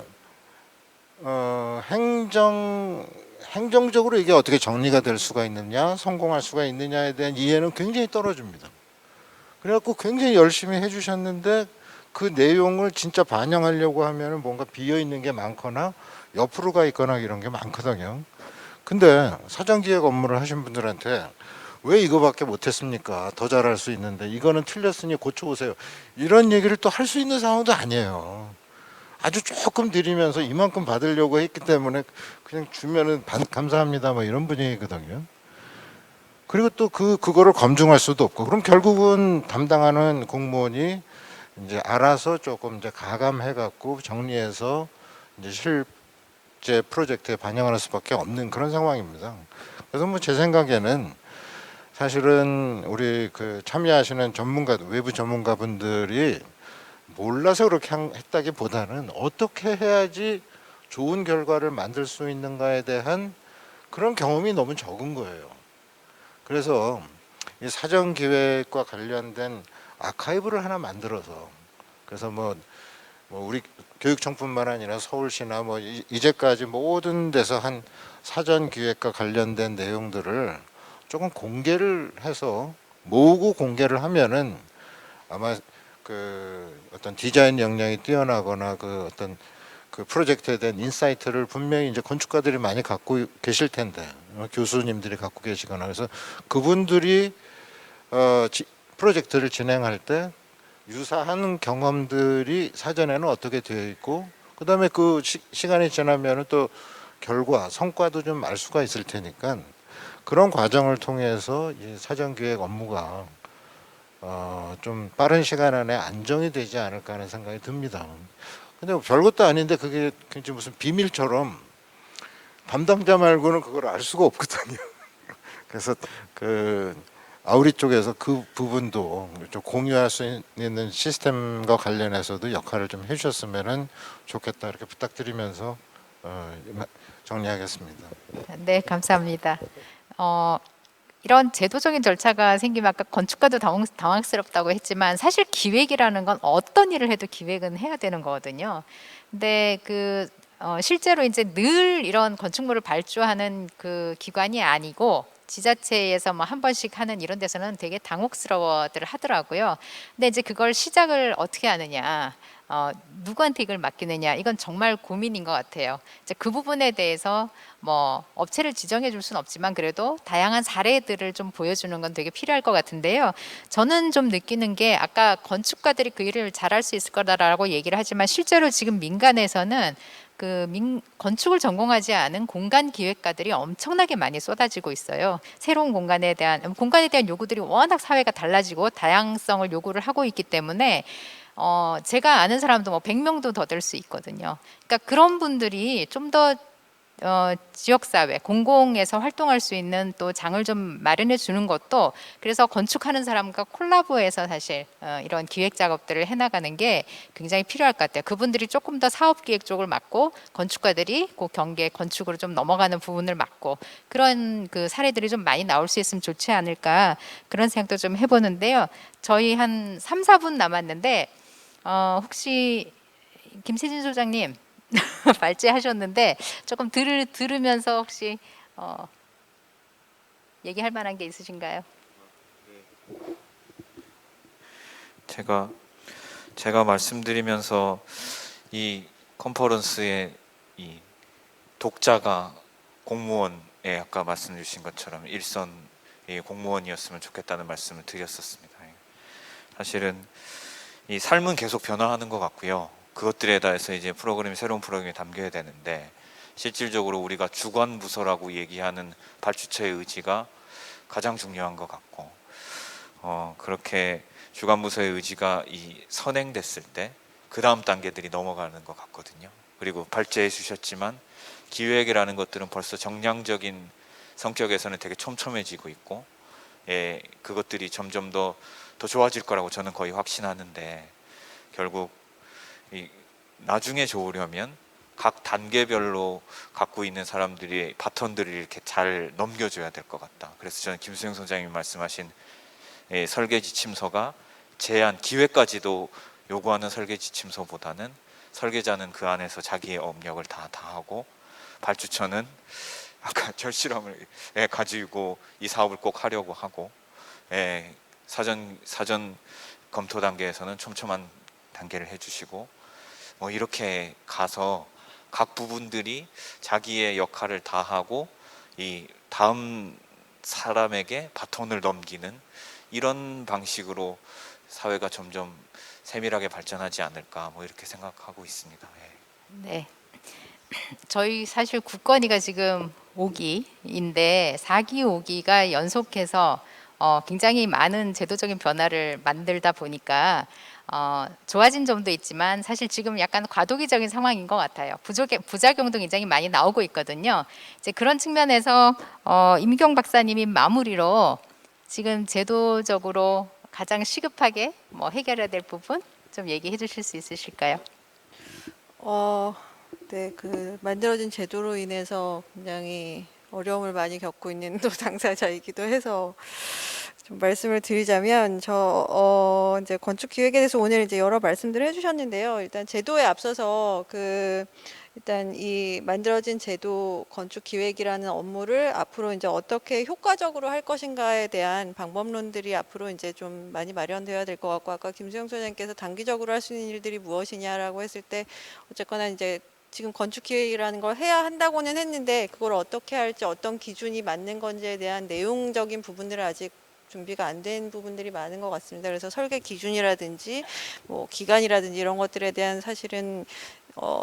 행정적으로 이게 어떻게 정리가 될 수가 있느냐, 성공할 수가 있느냐에 대한 이해는 굉장히 떨어집니다. 그래갖고 굉장히 열심히 해주셨는데 그 내용을 진짜 반영하려고 하면은 뭔가 비어 있는 게 많거나 옆으로 가 있거나 이런 게 많거든요. 근데 사전기획 업무를 하신 분들한테 왜 이거밖에 못했습니까? 더 잘할 수 있는데 이거는 틀렸으니 고쳐오세요. 이런 얘기를 또 할 수 있는 상황도 아니에요. 아주 조금 드리면서 이만큼 받으려고 했기 때문에 그냥 주면은 감사합니다 뭐 이런 분위기거든요. 그리고 또 그거를 검증할 수도 없고, 그럼 결국은 담당하는 공무원이 이제 알아서 조금 이제 가감해 갖고 정리해서 이제 실제 프로젝트에 반영하는 수밖에 없는 그런 상황입니다. 그래서 뭐 제 생각에는 사실은 우리 그 참여하시는 전문가, 외부 전문가분들이 몰라서 그렇게 했다기보다는 어떻게 해야지 좋은 결과를 만들 수 있는가에 대한 그런 경험이 너무 적은 거예요. 그래서 이 사전 기획과 관련된 아카이브를 하나 만들어서, 그래서 뭐 우리 교육청뿐만 아니라 서울시나 뭐 이제까지 모든 데서 한 사전 기획과 관련된 내용들을 조금 공개를 해서 모으고 공개를 하면은 아마 그 어떤 디자인 역량이 뛰어나거나 그 어떤 그 프로젝트에 대한 인사이트를 분명히 이제 건축가들이 많이 갖고 계실 텐데, 교수님들이 갖고 계시거나, 그래서 그분들이 프로젝트를 진행할 때 유사한 경험들이 사전에는 어떻게 되어 있고, 그 다음에 그 시간이 지나면 또 결과, 성과도 좀 알 수가 있을 테니까 그런 과정을 통해서 이 사전기획 업무가 좀 빠른 시간 안에 안정이 되지 않을까 하는 생각이 듭니다. 근데 별것도 아닌데 그게 무슨 비밀처럼 담당자 말고는 그걸 알 수가 없거든요. 그래서 그 아우리 쪽에서 그 부분도 좀 공유할 수 있는 시스템과 관련해서도 역할을 좀 해주셨으면 좋겠다 이렇게 부탁드리면서 정리하겠습니다. 네, 감사합니다. 이런 제도적인 절차가 생기면 아까 건축가도 당황스럽다고 했지만 사실 기획이라는 건 어떤 일을 해도 기획은 해야 되는 거거든요. 근데 실제로 이제 늘 이런 건축물을 발주하는 그 기관이 아니고 지자체에서 뭐 한 번씩 하는 이런 데서는 되게 당혹스러워들 하더라고요. 근데 이제 그걸 시작을 어떻게 하느냐, 누구한테 이걸 맡기느냐, 이건 정말 고민인 것 같아요. 이제 그 부분에 대해서 뭐 업체를 지정해 줄 수는 없지만 그래도 다양한 사례들을 좀 보여주는 건 되게 필요할 것 같은데요. 저는 좀 느끼는 게 아까 건축가들이 그 일을 잘할 수 있을 거다라고 얘기를 하지만 실제로 지금 민간에서는 건축을 전공하지 않은 공간 기획가들이 엄청나게 많이 쏟아지고 있어요. 새로운 공간에 대한 요구들이 워낙 사회가 달라지고 다양성을 요구를 하고 있기 때문에 제가 아는 사람도 뭐 100명도 더 될 수 있거든요. 그러니까 그런 분들이 좀 더 지역사회, 공공에서 활동할 수 있는 또 장을 좀 마련해 주는 것도 그래서 건축하는 사람과 콜라보해서 사실 이런 기획 작업들을 해나가는 게 굉장히 필요할 것 같아요. 그분들이 조금 더 사업기획 쪽을 맡고 건축가들이 그 경계 건축으로 좀 넘어가는 부분을 맡고 그런 그 사례들이 좀 많이 나올 수 있으면 좋지 않을까 그런 생각도 좀 해보는데요. 저희 한 3, 4분 남았는데 혹시 김세진 소장님 발제하셨는데 조금 들으면서 혹시 얘기할 만한 게 있으신가요? 제가 말씀드리면서 이 컨퍼런스의 이 독자가 공무원에 아까 말씀 주신 것처럼 일선 공무원이었으면 좋겠다는 말씀을 드렸었습니다. 사실은 이 삶은 계속 변화하는 것 같고요. 그것들에 대해서 이제 새로운 프로그램이 담겨야 되는데 실질적으로 우리가 주관 부서라고 얘기하는 발주처의 의지가 가장 중요한 것 같고 그렇게 주관 부서의 의지가 선행됐을 때 그 다음 단계들이 넘어가는 것 같거든요. 그리고 발제해 주셨지만 기획이라는 것들은 벌써 정량적인 성격에서는 되게 촘촘해지고 있고 그것들이 점점 더 좋아질 거라고 저는 거의 확신하는데 결국 나중에 좋으려면 각 단계별로 갖고 있는 사람들이 바톤들을 이렇게 잘 넘겨줘야 될 것 같다. 그래서 저는 김수영 소장님이 말씀하신 설계 지침서가 제안 기획까지도 요구하는 설계 지침서보다는 설계자는 그 안에서 자기의 업력을 다 하고 발주처는 아까 절실함을 가지고 이 사업을 꼭 하려고 하고 사전 검토 단계에서는 촘촘한 단계를 해주시고 이렇게 가서 각 부분들이 자기의 역할을 다 하고 이 다음 사람에게 바톤을 넘기는 이런 방식으로 사회가 점점 세밀하게 발전하지 않을까 이렇게 생각하고 있습니다. 네. 저희 사실 국건위가 지금 5기인데 4기, 5기가 연속해서 굉장히 많은 제도적인 변화를 만들다 보니까 좋아진 점도 있지만 사실 지금 약간 과도기적인 상황인 것 같아요. 부작용도 굉장히 많이 나오고 있거든요. 이제 그런 측면에서 임경 박사님이 마무리로 지금 제도적으로 가장 시급하게 해결해야 될 부분 좀 얘기해 주실 수 있으실까요? 네, 그 만들어진 제도로 인해서 굉장히 어려움을 많이 겪고 있는 또 당사자이기도 해서 좀 말씀을 드리자면 이제 건축 기획에 대해서 오늘 이제 여러 말씀들을 해주셨는데요. 일단 제도에 앞서서 일단 이 만들어진 제도 건축 기획이라는 업무를 앞으로 이제 어떻게 효과적으로 할 것인가에 대한 방법론들이 앞으로 이제 좀 많이 마련되어야 될 것 같고 아까 김수영 소장님께서 단기적으로 할 수 있는 일들이 무엇이냐라고 했을 때 어쨌거나 이제 지금 건축 기획이라는 걸 해야 한다고는 했는데 그걸 어떻게 할지 어떤 기준이 맞는 건지에 대한 내용적인 부분들을 아직 준비가 안 된 부분들이 많은 것 같습니다. 그래서 설계 기준이라든지 기간이라든지 이런 것들에 대한 사실은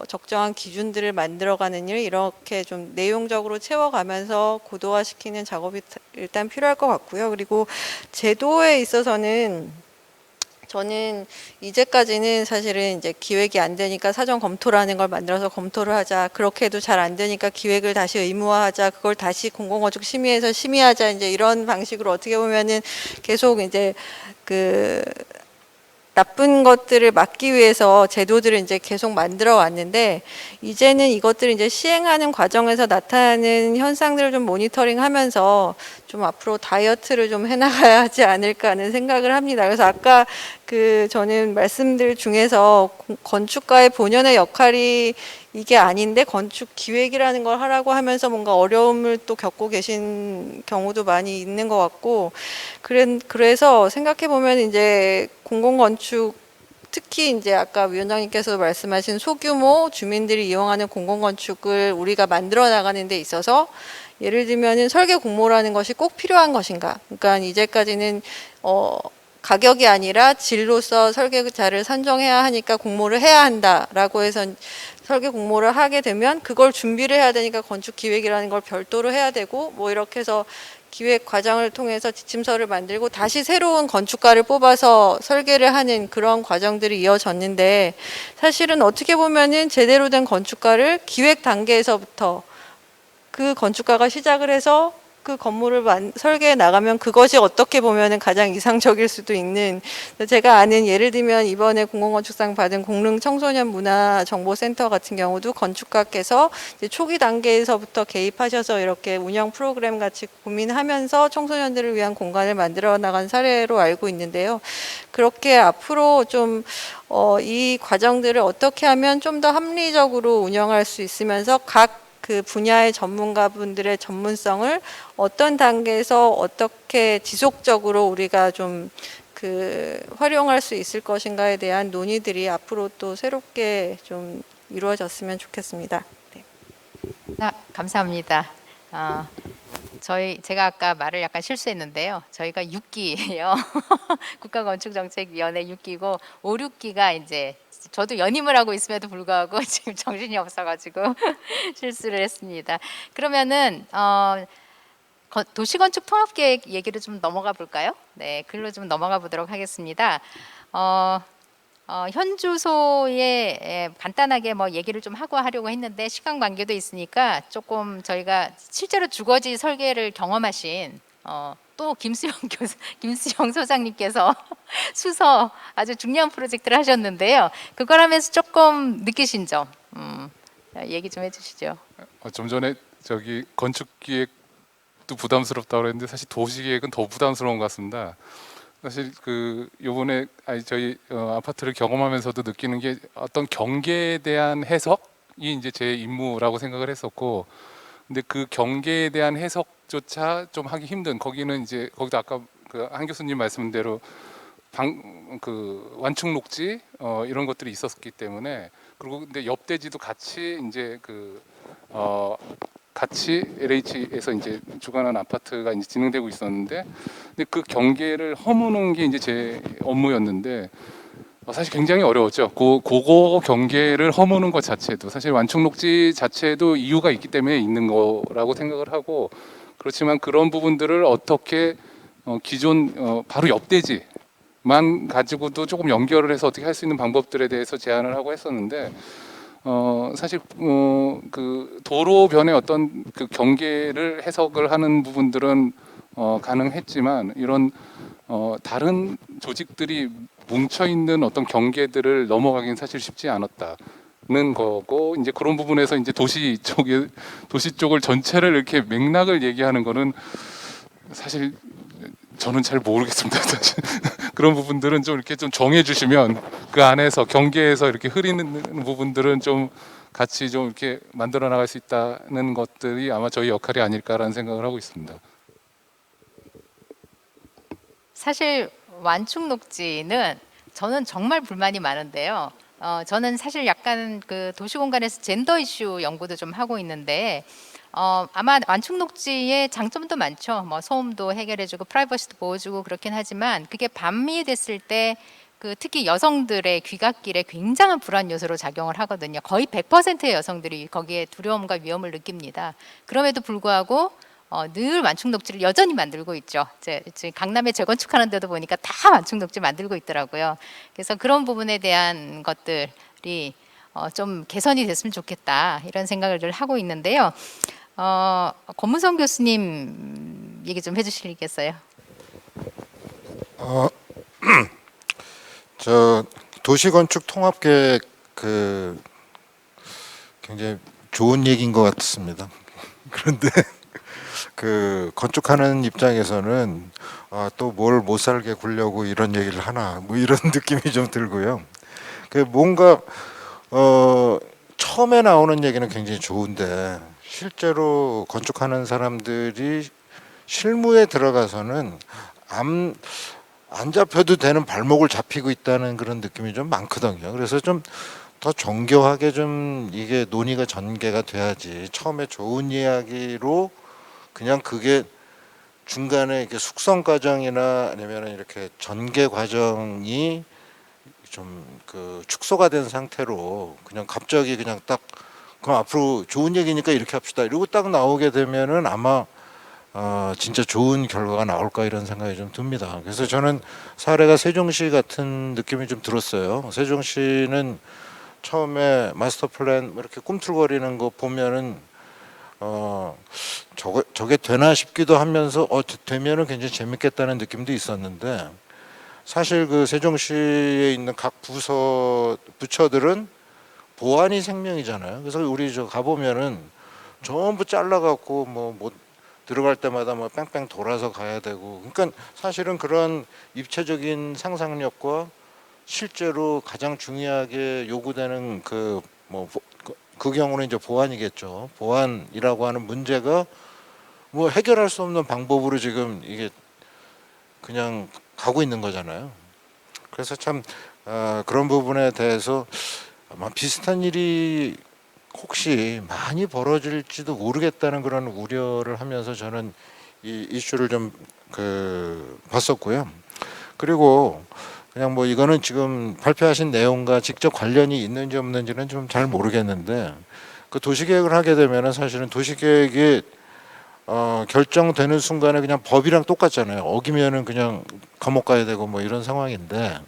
적정한 기준들을 만들어가는 일 이렇게 좀 내용적으로 채워가면서 고도화시키는 작업이 일단 필요할 것 같고요. 그리고 제도에 있어서는 저는 이제까지는 사실은 이제 기획이 안 되니까 사전 검토라는 걸 만들어서 검토를 하자. 그렇게 해도 잘 안 되니까 기획을 다시 의무화하자. 그걸 다시 공공건축 심의에서 심의하자. 이제 이런 방식으로 어떻게 보면은 계속 이제 나쁜 것들을 막기 위해서 제도들을 이제 계속 만들어 왔는데 이제는 이것들을 이제 시행하는 과정에서 나타나는 현상들을 좀 모니터링하면서 좀 앞으로 다이어트를 좀 해나가야 하지 않을까 하는 생각을 합니다. 그래서 아까 저는 말씀들 중에서 건축가의 본연의 역할이 이게 아닌데 건축 기획이라는 걸 하라고 하면서 뭔가 어려움을 또 겪고 계신 경우도 많이 있는 것 같고 그래서 생각해 보면 이제 공공건축 특히 이제 아까 위원장님께서 말씀하신 소규모 주민들이 이용하는 공공건축을 우리가 만들어 나가는 데 있어서 예를 들면은 설계 공모라는 것이 꼭 필요한 것인가? 그러니까 이제까지는 가격이 아니라 질로서 설계자를 선정해야 하니까 공모를 해야 한다라고 해서 설계 공모를 하게 되면 그걸 준비를 해야 되니까 건축 기획이라는 걸 별도로 해야 되고 이렇게 해서 기획 과정을 통해서 지침서를 만들고 다시 새로운 건축가를 뽑아서 설계를 하는 그런 과정들이 이어졌는데 사실은 어떻게 보면은 제대로 된 건축가를 기획 단계에서부터 그 건축가가 시작을 해서 그 건물을 설계해 나가면 그것이 어떻게 보면은 가장 이상적일 수도 있는, 제가 아는 예를 들면 이번에 공공건축상 받은 공릉 청소년 문화정보센터 같은 경우도 건축가께서 이제 초기 단계에서부터 개입하셔서 이렇게 운영 프로그램 같이 고민하면서 청소년들을 위한 공간을 만들어 나간 사례로 알고 있는데요. 그렇게 앞으로 좀 이 과정들을 어떻게 하면 좀 더 합리적으로 운영할 수 있으면서 각 그 분야의 전문가분들의 전문성을 어떤 단계에서 어떻게 지속적으로 우리가 좀 그 활용할 수 있을 것인가에 대한 논의들이 앞으로 또 새롭게 좀 이루어졌으면 좋겠습니다. 네. 감사합니다. 제가 아까 말을 약간 실수했는데요. 저희가 6기예요. 국가건축정책위원회 6기고 5, 6기가 이제 저도 연임을 하고 있음에도 불구하고 지금 정신이 없어가지고 실수를 했습니다. 그러면은 도시건축 통합계획 얘기를 좀 넘어가 볼까요? 네, 글로 좀 넘어가 보도록 하겠습니다. 현주소에 간단하게 뭐 얘기를 좀 하려고 했는데 시간 관계도 있으니까 조금 저희가 실제로 주거지 설계를 경험하신 또 김수영 소장님께서 수서 아주 중요한 프로젝트를 하셨는데요. 그걸 하면서 조금 느끼신 점 얘기 좀 해주시죠. 좀 전에 저기 건축기획도 부담스럽다고 그랬는데 사실 도시기획은 더 부담스러운 것 같습니다. 사실 그 요번에 저희 아파트를 경험하면서도 느끼는 게 어떤 경계에 대한 해석이 이제 제 임무라고 생각을 했었고, 근데 그 경계에 대한 해석조차 좀 하기 힘든, 거기는 이제 거기도 아까 그 한 교수님 말씀대로 완충 녹지 이런 것들이 있었기 때문에, 그리고 근데 옆대지도 같이 이제 같이 LH에서 이제 주관한 아파트가 이제 진행되고 있었는데, 근데 그 경계를 허무는 게 이제 제 업무였는데 사실 굉장히 어려웠죠. 그거 경계를 허무는 것 자체도 사실 완충 녹지 자체도 이유가 있기 때문에 있는 거라고 생각을 하고, 그렇지만 그런 부분들을 어떻게 기존 바로 옆대지만 가지고도 조금 연결을 해서 어떻게 할 수 있는 방법들에 대해서 제안을 하고 했었는데, 사실 그 도로변의 어떤 그 경계를 해석을 하는 부분들은 가능했지만, 이런 다른 조직들이 뭉쳐 있는 어떤 경계들을 넘어가긴 사실 쉽지 않았다는 거고, 이제 그런 부분에서 이제 도시 쪽을 전체를 이렇게 맥락을 얘기하는 거는 사실 저는 잘 모르겠습니다. 사실. 그런 부분들은 좀 이렇게 좀 정해 주시면 그 안에서 경계에서 이렇게 흐리는 부분들은 좀 같이 좀 이렇게 만들어 나갈 수 있다는 것들이 아마 저희 역할이 아닐까라는 생각을 하고 있습니다. 사실 완충 녹지는 저는 정말 불만이 많은데요. 저는 사실 약간 그 도시공간에서 젠더 이슈 연구도 좀 하고 있는데, 아마 완충 녹지의 장점도 많죠. 뭐 소음도 해결해주고 프라이버시도 보호주고 그렇긴 하지만, 그게 밤이 됐을 때 그 특히 여성들의 귀갓길에 굉장한 불안 요소로 작용을 하거든요. 거의 100%의 여성들이 거기에 두려움과 위험을 느낍니다. 그럼에도 불구하고 늘 완충 녹지를 여전히 만들고 있죠. 지금 강남에 재건축하는 데도 보니까 다 완충 녹지 만들고 있더라고요. 그래서 그런 부분에 대한 것들이 좀 개선이 됐으면 좋겠다, 이런 생각을 늘 하고 있는데요. 권문성 교수님 얘기 좀 해주시겠어요? 저 도시건축 통합계획 굉장히 좋은 얘기인 것 같습니다. 그런데 그 건축하는 입장에서는 또 뭘 못 살게 굴려고 이런 얘기를 하나, 뭐 이런 느낌이 좀 들고요. 그 뭔가 처음에 나오는 얘기는 굉장히 좋은데 실제로 건축하는 사람들이 실무에 들어가서는 안 잡혀도 되는 발목을 잡히고 있다는 그런 느낌이 좀 많거든요. 그래서 좀 더 정교하게 좀 이게 논의가 전개가 돼야지, 처음에 좋은 이야기로 그냥 그게 중간에 이렇게 숙성 과정이나 아니면 이렇게 전개 과정이 좀 그 축소가 된 상태로 그냥 갑자기 그냥 딱 그럼 앞으로 좋은 얘기니까 이렇게 합시다 이러고 딱 나오게 되면은 아마 진짜 좋은 결과가 나올까 이런 생각이 좀 듭니다. 그래서 저는 사례가 세종시 같은 느낌이 좀 들었어요. 세종시는 처음에 마스터 플랜 이렇게 꿈틀거리는 거 보면은 저게 되나 싶기도 하면서 되면은 굉장히 재밌겠다는 느낌도 있었는데, 사실 그 세종시에 있는 각 부처들은 보안이 생명이잖아요. 그래서 우리 저 가보면은 전부 잘라갖고 뭐 들어갈 때마다 뭐 뺑뺑 돌아서 가야 되고, 그러니까 사실은 그런 입체적인 상상력과 실제로 가장 중요하게 요구되는 그 경우는 이제 보안이겠죠. 보안이라고 하는 문제가 뭐 해결할 수 없는 방법으로 지금 이게 그냥 가고 있는 거잖아요. 그래서 참 그런 부분에 대해서 아마 비슷한 일이 혹시 많이 벌어질지도 모르겠다는 그런 우려를 하면서 저는 이 이슈를 좀 봤었고요. 그리고 그냥 뭐 이거는 지금 발표하신 내용과 직접 관련이 있는지 없는지는 좀 잘 모르겠는데, 그 도시계획을 하게 되면은 사실은 도시계획이 결정되는 순간에 그냥 법이랑 똑같잖아요. 어기면은 그냥 감옥 가야 되고 뭐 이런 상황인데,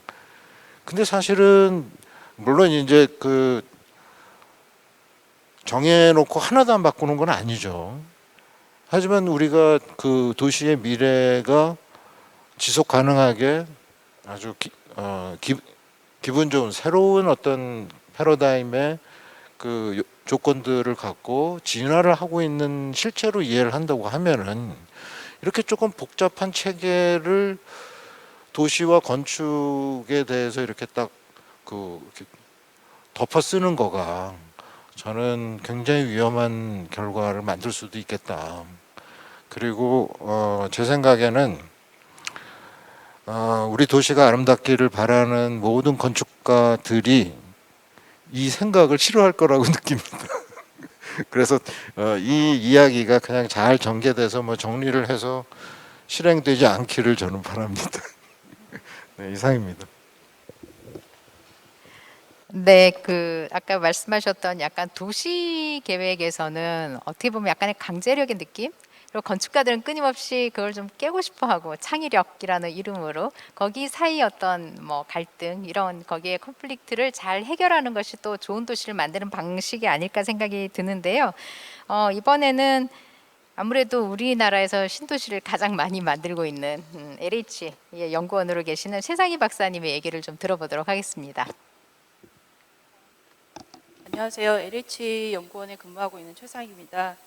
근데 사실은 물론 이제 그 정해놓고 하나도 안 바꾸는 건 아니죠. 하지만 우리가 그 도시의 미래가 지속 가능하게 아주 기분 좋은 새로운 어떤 패러다임의 그 조건들을 갖고 진화를 하고 있는 실체로 이해를 한다고 하면은, 이렇게 조금 복잡한 체계를 도시와 건축에 대해서 이렇게 딱 이렇게 덮어 쓰는 거가 저는 굉장히 위험한 결과를 만들 수도 있겠다. 그리고 제 생각에는 우리 도시가 아름답기를 바라는 모든 건축가들이 이 생각을 싫어할 거라고 느낍니다. 그래서 이 이야기가 그냥 잘 전개돼서 뭐 정리를 해서 실행되지 않기를 저는 바랍니다. 네, 이상입니다. 네, 그 아까 말씀하셨던 약간 도시 계획에서는 어떻게 보면 약간의 강제력의 느낌? 그리고 건축가들은 끊임없이 그걸 좀 깨고 싶어하고 창의력이라는 이름으로 거기 사이 어떤 뭐 갈등 이런 거기에 컨플릭트를 잘 해결하는 것이 또 좋은 도시를 만드는 방식이 아닐까 생각이 드는데요. 이번에는 아무래도 우리나라에서 신도시를 가장 많이 만들고 있는 LH 연구원으로 계시는 최상희 박사님의 얘기를 좀 들어보도록 하겠습니다. 안녕하세요. LH 연구원에 근무하고 있는 최상희입니다.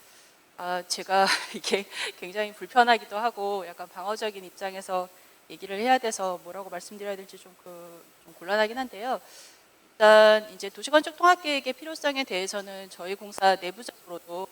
제가 이게 굉장히 불편하기도 하고 약간 방어적인 입장에서 얘기를 해야 돼서 뭐라고 말씀드려야 될지 좀 곤란하긴 한데요. 일단 이제 도시건축 통합계획의 필요성에 대해서는 저희 공사 내부적으로도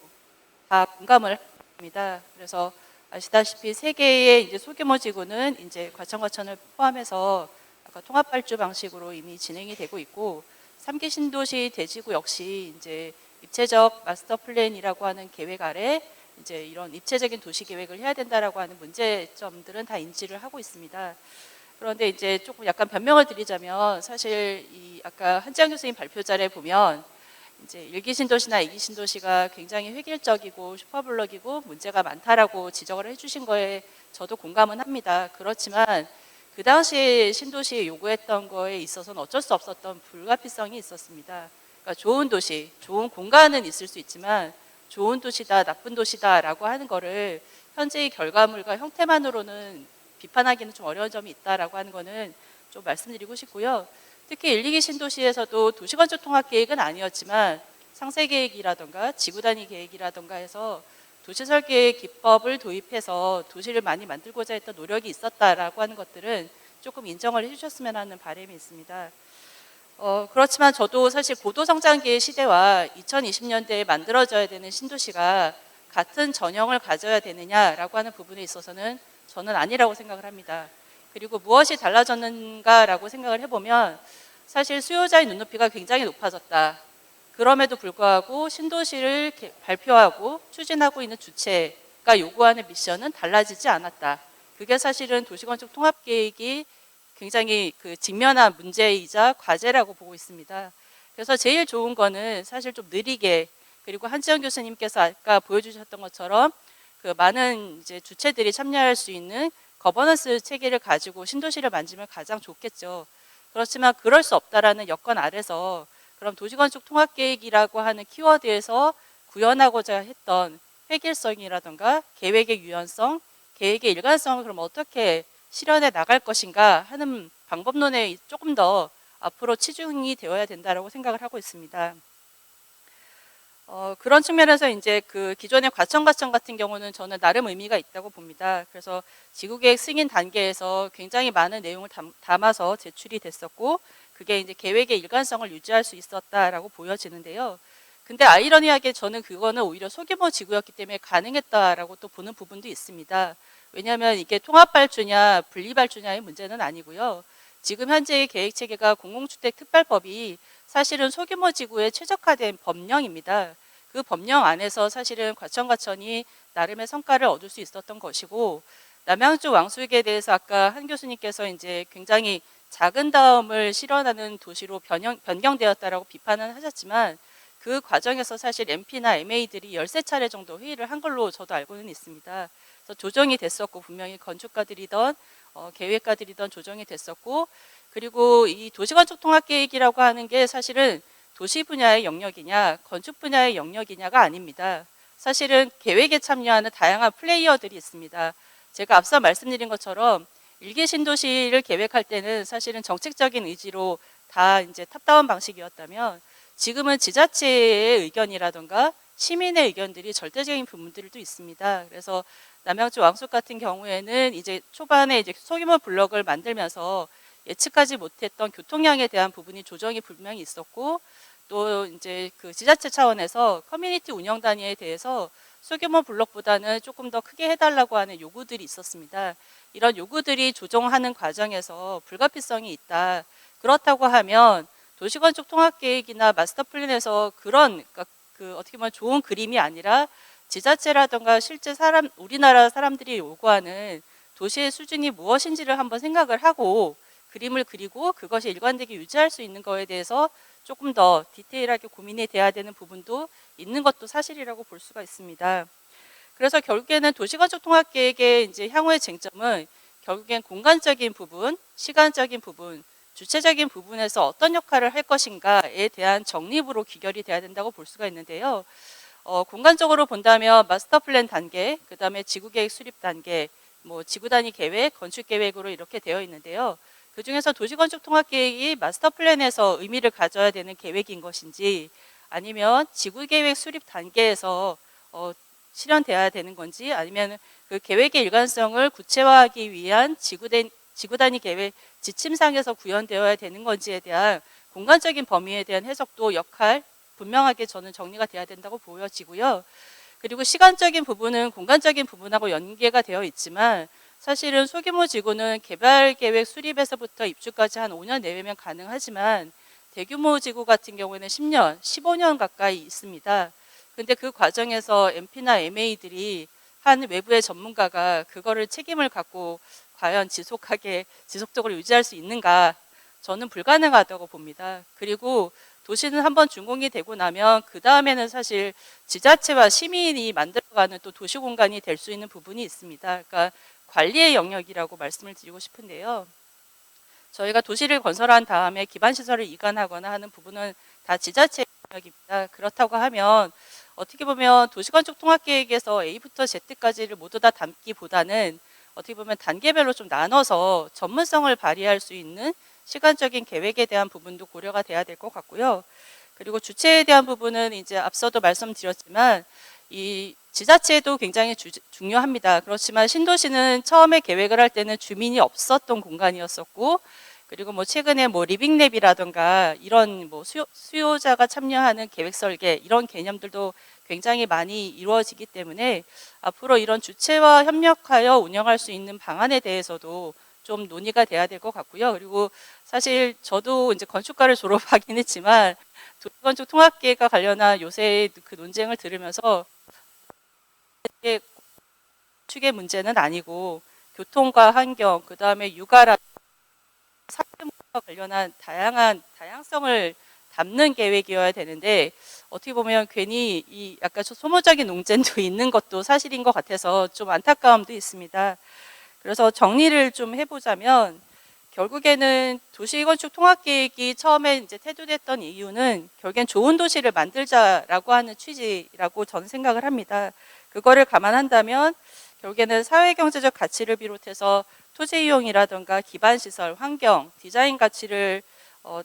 다 공감을 합니다. 그래서 아시다시피 세계의 이제 소규모 지구는 이제 과천을 포함해서 아까 통합발주 방식으로 이미 진행이 되고 있고, 3기 신도시 대지구 역시 이제 입체적 마스터 플랜이라고 하는 계획 아래 이제 이런 입체적인 도시 계획을 해야 된다라고 하는 문제점들은 다 인지를 하고 있습니다. 그런데 이제 조금 약간 변명을 드리자면, 사실 이 아까 한지영 교수님 발표자를 보면 이제 1기 신도시나 2기 신도시가 굉장히 획일적이고 슈퍼블럭이고 문제가 많다라고 지적을 해주신 거에 저도 공감은 합니다. 그렇지만 그 당시에 신도시에 요구했던 거에 있어서는 어쩔 수 없었던 불가피성이 있었습니다. 그러니까 좋은 도시, 좋은 공간은 있을 수 있지만 좋은 도시다, 나쁜 도시다라고 하는 거를 현재의 결과물과 형태만으로는 비판하기는 좀 어려운 점이 있다라고 하는 거는 좀 말씀드리고 싶고요. 특히 1, 2기 신도시에서도 도시건축 통합 계획은 아니었지만 상세 계획이라던가 지구 단위 계획이라던가 해서 도시설계 기법을 도입해서 도시를 많이 만들고자 했던 노력이 있었다라고 하는 것들은 조금 인정을 해주셨으면 하는 바람이 있습니다. 그렇지만 저도 사실 고도성장기의 시대와 2020년대에 만들어져야 되는 신도시가 같은 전형을 가져야 되느냐라고 하는 부분에 있어서는 저는 아니라고 생각을 합니다. 그리고 무엇이 달라졌는가라고 생각을 해보면, 사실 수요자의 눈높이가 굉장히 높아졌다. 그럼에도 불구하고 신도시를 발표하고 추진하고 있는 주체가 요구하는 미션은 달라지지 않았다. 그게 사실은 도시건축 통합계획이 굉장히 직면한 문제이자 과제라고 보고 있습니다. 그래서 제일 좋은 거는 사실 좀 느리게, 그리고 한지영 교수님께서 아까 보여주셨던 것처럼 그 많은 이제 주체들이 참여할 수 있는 거버넌스 체계를 가지고 신도시를 만들면 가장 좋겠죠. 그렇지만 그럴 수 없다라는 여건 아래서 그럼 도시건축 통합계획이라고 하는 키워드에서 구현하고자 했던 획일성이라든가 계획의 유연성, 계획의 일관성을 그럼 어떻게 실현해 나갈 것인가 하는 방법론에 조금 더 앞으로 치중이 되어야 된다라고 생각을 하고 있습니다. 그런 측면에서 이제 그 기존의 과천 같은 경우는 저는 나름 의미가 있다고 봅니다. 그래서 지구계획 승인 단계에서 굉장히 많은 내용을 담아서 제출이 됐었고, 그게 이제 계획의 일관성을 유지할 수 있었다라고 보여지는데요. 근데 아이러니하게 저는 그거는 오히려 소규모 지구였기 때문에 가능했다라고 또 보는 부분도 있습니다. 왜냐하면 이게 통합발주냐 분리발주냐의 문제는 아니고요. 지금 현재의 계획체계가 공공주택특별법이 사실은 소규모 지구에 최적화된 법령입니다. 그 법령 안에서 사실은 과천이 나름의 성과를 얻을 수 있었던 것이고, 남양주 왕수육에 대해서 아까 한 교수님께서 이제 굉장히 작은 다음을 실현하는 도시로 변경되었다라고 비판을 하셨지만, 그 과정에서 사실 MP나 MA들이 13차례 정도 회의를 한 걸로 저도 알고는 있습니다. 그래서 조정이 됐었고, 분명히 건축가들이던 계획가들이던 조정이 됐었고, 그리고 이 도시건축 통합계획이라고 하는 게 사실은 도시 분야의 영역이냐 건축 분야의 영역이냐가 아닙니다. 사실은 계획에 참여하는 다양한 플레이어들이 있습니다. 제가 앞서 말씀드린 것처럼 일개 신도시를 계획할 때는 사실은 정책적인 의지로 다 이제 탑다운 방식이었다면, 지금은 지자체의 의견이라든가 시민의 의견들이 절대적인 부분들도 있습니다. 그래서 남양주 왕숙 같은 경우에는 이제 초반에 이제 소규모 블럭을 만들면서 예측하지 못했던 교통량에 대한 부분이 조정이 분명히 있었고, 또 이제 그 지자체 차원에서 커뮤니티 운영 단위에 대해서 소규모 블럭보다는 조금 더 크게 해달라고 하는 요구들이 있었습니다. 이런 요구들이 조정하는 과정에서 불가피성이 있다. 그렇다고 하면 도시건축 통합계획이나 마스터 플랜에서 그런 그 어떻게 보면 좋은 그림이 아니라 지자체라든가 실제 우리나라 사람들이 요구하는 도시의 수준이 무엇인지를 한번 생각을 하고 그림을 그리고 그것이 일관되게 유지할 수 있는 거에 대해서 조금 더 디테일하게 고민이 돼야 되는 부분도 있는 것도 사실이라고 볼 수가 있습니다. 그래서 결국에는 도시건축 통합계획의 이제 향후의 쟁점은 결국엔 공간적인 부분, 시간적인 부분, 주체적인 부분에서 어떤 역할을 할 것인가에 대한 정립으로 귀결이 돼야 된다고 볼 수가 있는데요. 공간적으로 본다면 마스터 플랜 단계, 그 다음에 지구계획 수립 단계, 뭐 지구 단위 계획, 건축 계획으로 이렇게 되어 있는데요. 그 중에서 도시건축 통합계획이 마스터 플랜에서 의미를 가져야 되는 계획인 것인지, 아니면 지구계획 수립 단계에서 실현돼야 되는 건지, 아니면 그 계획의 일관성을 구체화하기 위한 지구 단위 계획 지침상에서 구현되어야 되는 건지에 대한 공간적인 범위에 대한 해석도 역할 분명하게 저는 정리가 돼야 된다고 보여지고요. 그리고 시간적인 부분은 공간적인 부분하고 연계가 되어 있지만, 사실은 소규모 지구는 개발 계획 수립에서부터 입주까지 한 5년 내외면 가능하지만 대규모 지구 같은 경우에는 10년, 15년 가까이 있습니다. 근데 그 과정에서 MP나 MA들이 한 외부의 전문가가 그거를 책임을 갖고 과연 지속적으로 유지할 수 있는가? 저는 불가능하다고 봅니다. 그리고 도시는 한번 준공이 되고 나면 그 다음에는 사실 지자체와 시민이 만들어가는 또 도시 공간이 될 수 있는 부분이 있습니다. 그러니까 관리의 영역이라고 말씀을 드리고 싶은데요. 저희가 도시를 건설한 다음에 기반시설을 이관하거나 하는 부분은 다 지자체 영역입니다. 그렇다고 하면 어떻게 보면 도시건축 통합계획에서 A부터 Z까지를 모두 다 담기보다는 어떻게 보면 단계별로 좀 나눠서 전문성을 발휘할 수 있는 시간적인 계획에 대한 부분도 고려가 돼야 될 것 같고요. 그리고 주체에 대한 부분은 이제 앞서도 말씀드렸지만 이 지자체도 굉장히 중요합니다. 그렇지만 신도시는 처음에 계획을 할 때는 주민이 없었던 공간이었었고, 그리고 뭐 최근에 뭐 리빙랩이라든가 이런 뭐 수요자가 참여하는 계획 설계 이런 개념들도 굉장히 많이 이루어지기 때문에 앞으로 이런 주체와 협력하여 운영할 수 있는 방안에 대해서도 좀 논의가 돼야 될 것 같고요. 그리고 사실 저도 이제 건축가를 졸업하긴 했지만 도시건축 통합계획과 관련한 요새 그 논쟁을 들으면서 축의 문제는 아니고 교통과 환경, 그 다음에 육아라 사회와 관련한 다양성을 담는 계획이어야 되는데 어떻게 보면 괜히 이 약간 소모적인 논쟁도 있는 것도 사실인 것 같아서 좀 안타까움도 있습니다. 그래서 정리를 좀 해보자면 결국에는 도시건축 통합계획이 처음에 이제 태도됐던 이유는 결국엔 좋은 도시를 만들자라고 하는 취지라고 저는 생각을 합니다. 그거를 감안한다면 결국에는 사회경제적 가치를 비롯해서 토지 이용이라든가 기반시설, 환경, 디자인 가치를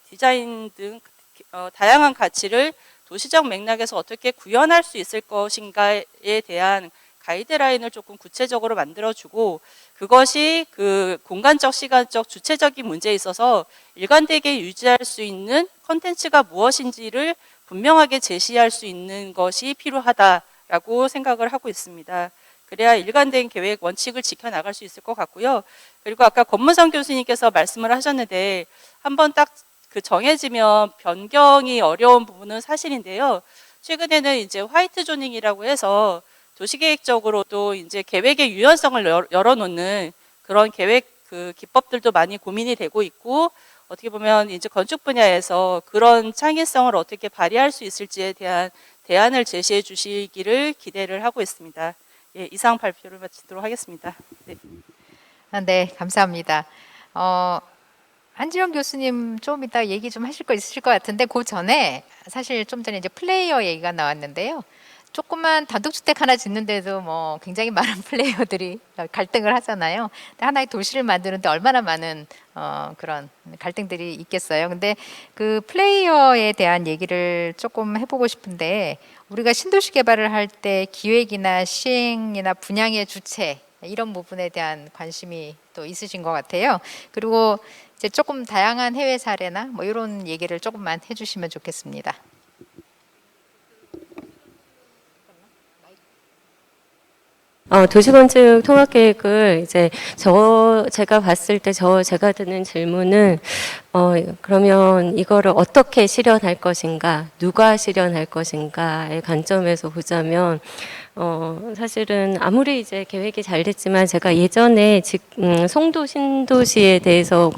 디자인 등 다양한 가치를 도시적 맥락에서 어떻게 구현할 수 있을 것인가에 대한 가이드라인을 조금 구체적으로 만들어주고 그것이 그 공간적, 시간적, 주체적인 문제에 있어서 일관되게 유지할 수 있는 컨텐츠가 무엇인지를 분명하게 제시할 수 있는 것이 필요하다라고 생각을 하고 있습니다. 그래야 일관된 계획 원칙을 지켜나갈 수 있을 것 같고요. 그리고 아까 권문성 교수님께서 말씀을 하셨는데 한번 딱 그 정해지면 변경이 어려운 부분은 사실인데요. 최근에는 이제 화이트 조닝이라고 해서 도시계획적으로도 이제 계획의 유연성을 열어놓는 그런 계획 그 기법들도 많이 고민이 되고 있고 어떻게 보면 이제 건축 분야에서 그런 창의성을 어떻게 발휘할 수 있을지에 대한 대안을 제시해 주시기를 기대를 하고 있습니다. 예, 이상 발표를 마치도록 하겠습니다. 네. 네, 감사합니다. 한지영 교수님 좀 이따 얘기 좀 하실 거 있으실 것 같은데 그 전에 사실 좀 전에 이제 플레이어 얘기가 나왔는데요. 조그만 단독주택 하나 짓는데도 뭐 굉장히 많은 플레이어들이 갈등을 하잖아요. 근데 하나의 도시를 만드는데 얼마나 많은 그런 갈등들이 있겠어요. 근데 그 플레이어에 대한 얘기를 조금 해보고 싶은데 우리가 신도시 개발을 할 때 기획이나 시행이나 분양의 주체 이런 부분에 대한 관심이 또 있으신 것 같아요. 그리고 이제 조금 다양한 해외 사례나 뭐 이런 얘기를 조금만 해주시면 좋겠습니다. 도시건축 통합계획을 이제 제가 봤을 때 제가 드는 질문은 그러면 이거를 어떻게 실현할 것인가, 누가 실현할 것인가의 관점에서 보자면 사실은 아무리 이제 계획이 잘 됐지만 제가 예전에 송도 신도시에 대해서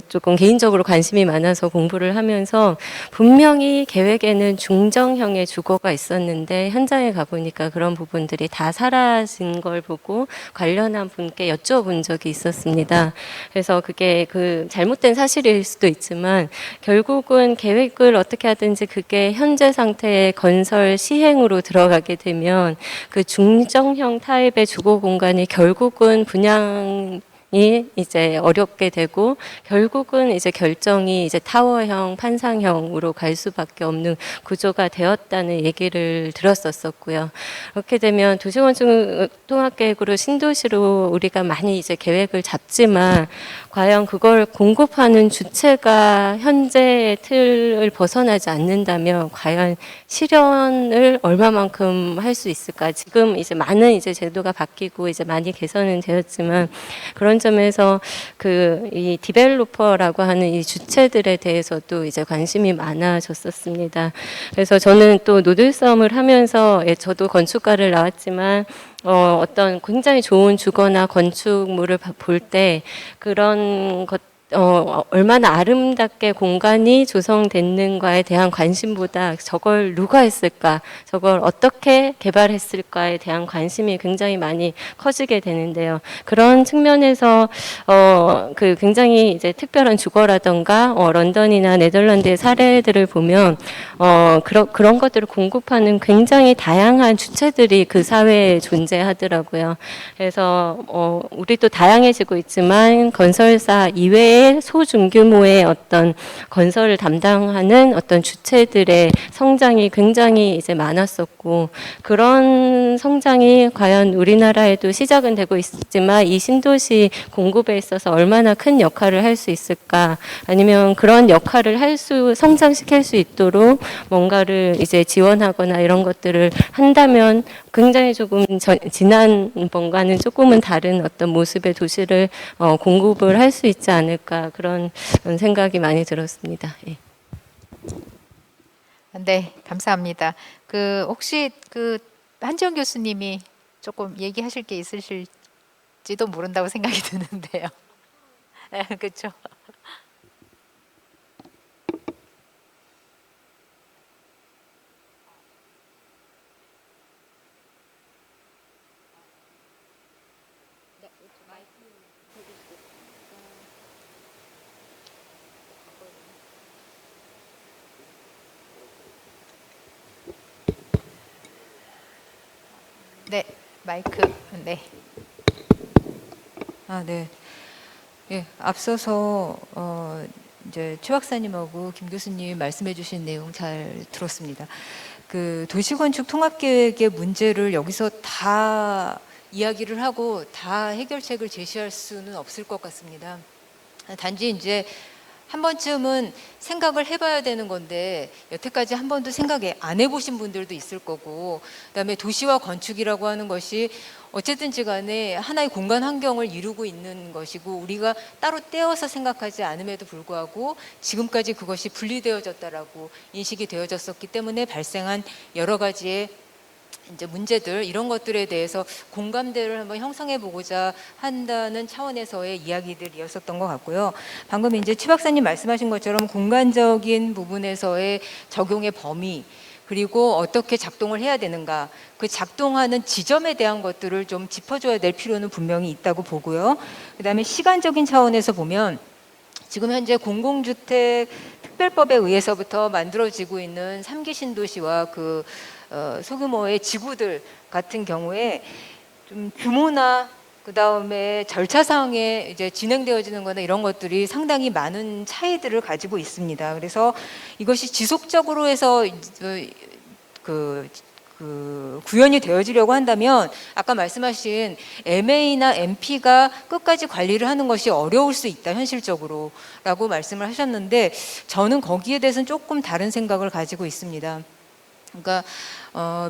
조금 개인적으로 관심이 많아서 공부를 하면서 분명히 계획에는 중정형의 주거가 있었는데 현장에 가보니까 그런 부분들이 다 사라진 걸 보고 관련한 분께 여쭤본 적이 있었습니다. 그래서 그게 그 잘못된 사실일 수도 있지만 결국은 계획을 어떻게 하든지 그게 현재 상태의 건설 시행으로 들어가게 되면 그 중정형 타입의 주거 공간이 결국은 분양이 이제 어렵게 되고 결국은 이제 결정이 이제 타워형, 판상형으로 갈 수밖에 없는 구조가 되었다는 얘기를 들었었고요. 그렇게 되면 도시건축 통합계획으로 신도시로 우리가 많이 이제 계획을 잡지만 과연 그걸 공급하는 주체가 현재의 틀을 벗어나지 않는다면 과연 실현을 얼마만큼 할 수 있을까? 지금 이제 많은 이제 제도가 바뀌고 이제 많이 개선은 되었지만 그런 점에서 이 디벨로퍼라고 하는 이 주체들에 대해서도 이제 관심이 많아졌었습니다. 그래서 저는 또 노들섬을 하면서 저도 건축가를 나왔지만 어떤 굉장히 좋은 주거나 건축물을 볼 때 그런 것 얼마나 아름답게 공간이 조성됐는가에 대한 관심보다 저걸 누가 했을까, 저걸 어떻게 개발했을까에 대한 관심이 굉장히 많이 커지게 되는데요. 그런 측면에서 그 굉장히 이제 특별한 주거라던가 런던이나 네덜란드의 사례들을 보면 그런 것들을 공급하는 굉장히 다양한 주체들이 그 사회에 존재하더라고요. 그래서 우리도 다양해지고 있지만 건설사 이외에 소중규모의 어떤 건설을 담당하는 어떤 주체들의 성장이 굉장히 이제 많았었고 그런 성장이 과연 우리나라에도 시작은 되고 있지만 이 신도시 공급에 있어서 얼마나 큰 역할을 할 수 있을까 아니면 그런 역할을 성장시킬 수 있도록 뭔가를 이제 지원하거나 이런 것들을 한다면 굉장히 조금 지난번과는 조금은 다른 어떤 모습의 도시를 공급을 할 수 있지 않을까 그런 생각이 많이 들었습니다. 예. 네, 감사합니다. 혹시 한지영 교수님이 조금 얘기하실 게 있으실지도 모른다고 생각이 드는데요. 그렇죠. 네, 마이크. 네. 네. 예, 앞서서 이제 최 박사님하고 김 교수님 말씀해주신 내용 잘 들었습니다. 그 도시건축 통합계획의 문제를 여기서 다 이야기를 하고 다 해결책을 제시할 수는 없을 것 같습니다. 단지 이제 한 번쯤은 생각을 해봐야 되는 건데 여태까지 한 번도 생각 안 해보신 분들도 있을 거고, 그다음에 도시와 건축이라고 하는 것이 어쨌든지 간에 하나의 공간 환경을 이루고 있는 것이고 우리가 따로 떼어서 생각하지 않음에도 불구하고 지금까지 그것이 분리되어졌다라고 인식이 되어졌었기 때문에 발생한 여러 가지의 이제 문제들, 이런 것들에 대해서 공감대를 한번 형성해 보고자 한다는 차원에서의 이야기들이었었던 것 같고요. 방금 이제 최 박사님 말씀하신 것처럼 공간적인 부분에서의 적용의 범위, 그리고 어떻게 작동을 해야 되는가, 그 작동하는 지점에 대한 것들을 좀 짚어줘야 될 필요는 분명히 있다고 보고요. 그다음에 시간적인 차원에서 보면 지금 현재 공공주택 특별법에 의해서부터 만들어지고 있는 3기 신도시와 그 소규모의 지구들 같은 경우에 좀 규모나 그 다음에 절차상에 이제 진행되어지는 거나 이런 것들이 상당히 많은 차이들을 가지고 있습니다. 그래서 이것이 지속적으로 해서 구현이 되어지려고 한다면 아까 말씀하신 MA나 MP가 끝까지 관리를 하는 것이 어려울 수 있다, 현실적으로 라고 말씀을 하셨는데 저는 거기에 대해서는 조금 다른 생각을 가지고 있습니다. 그러니까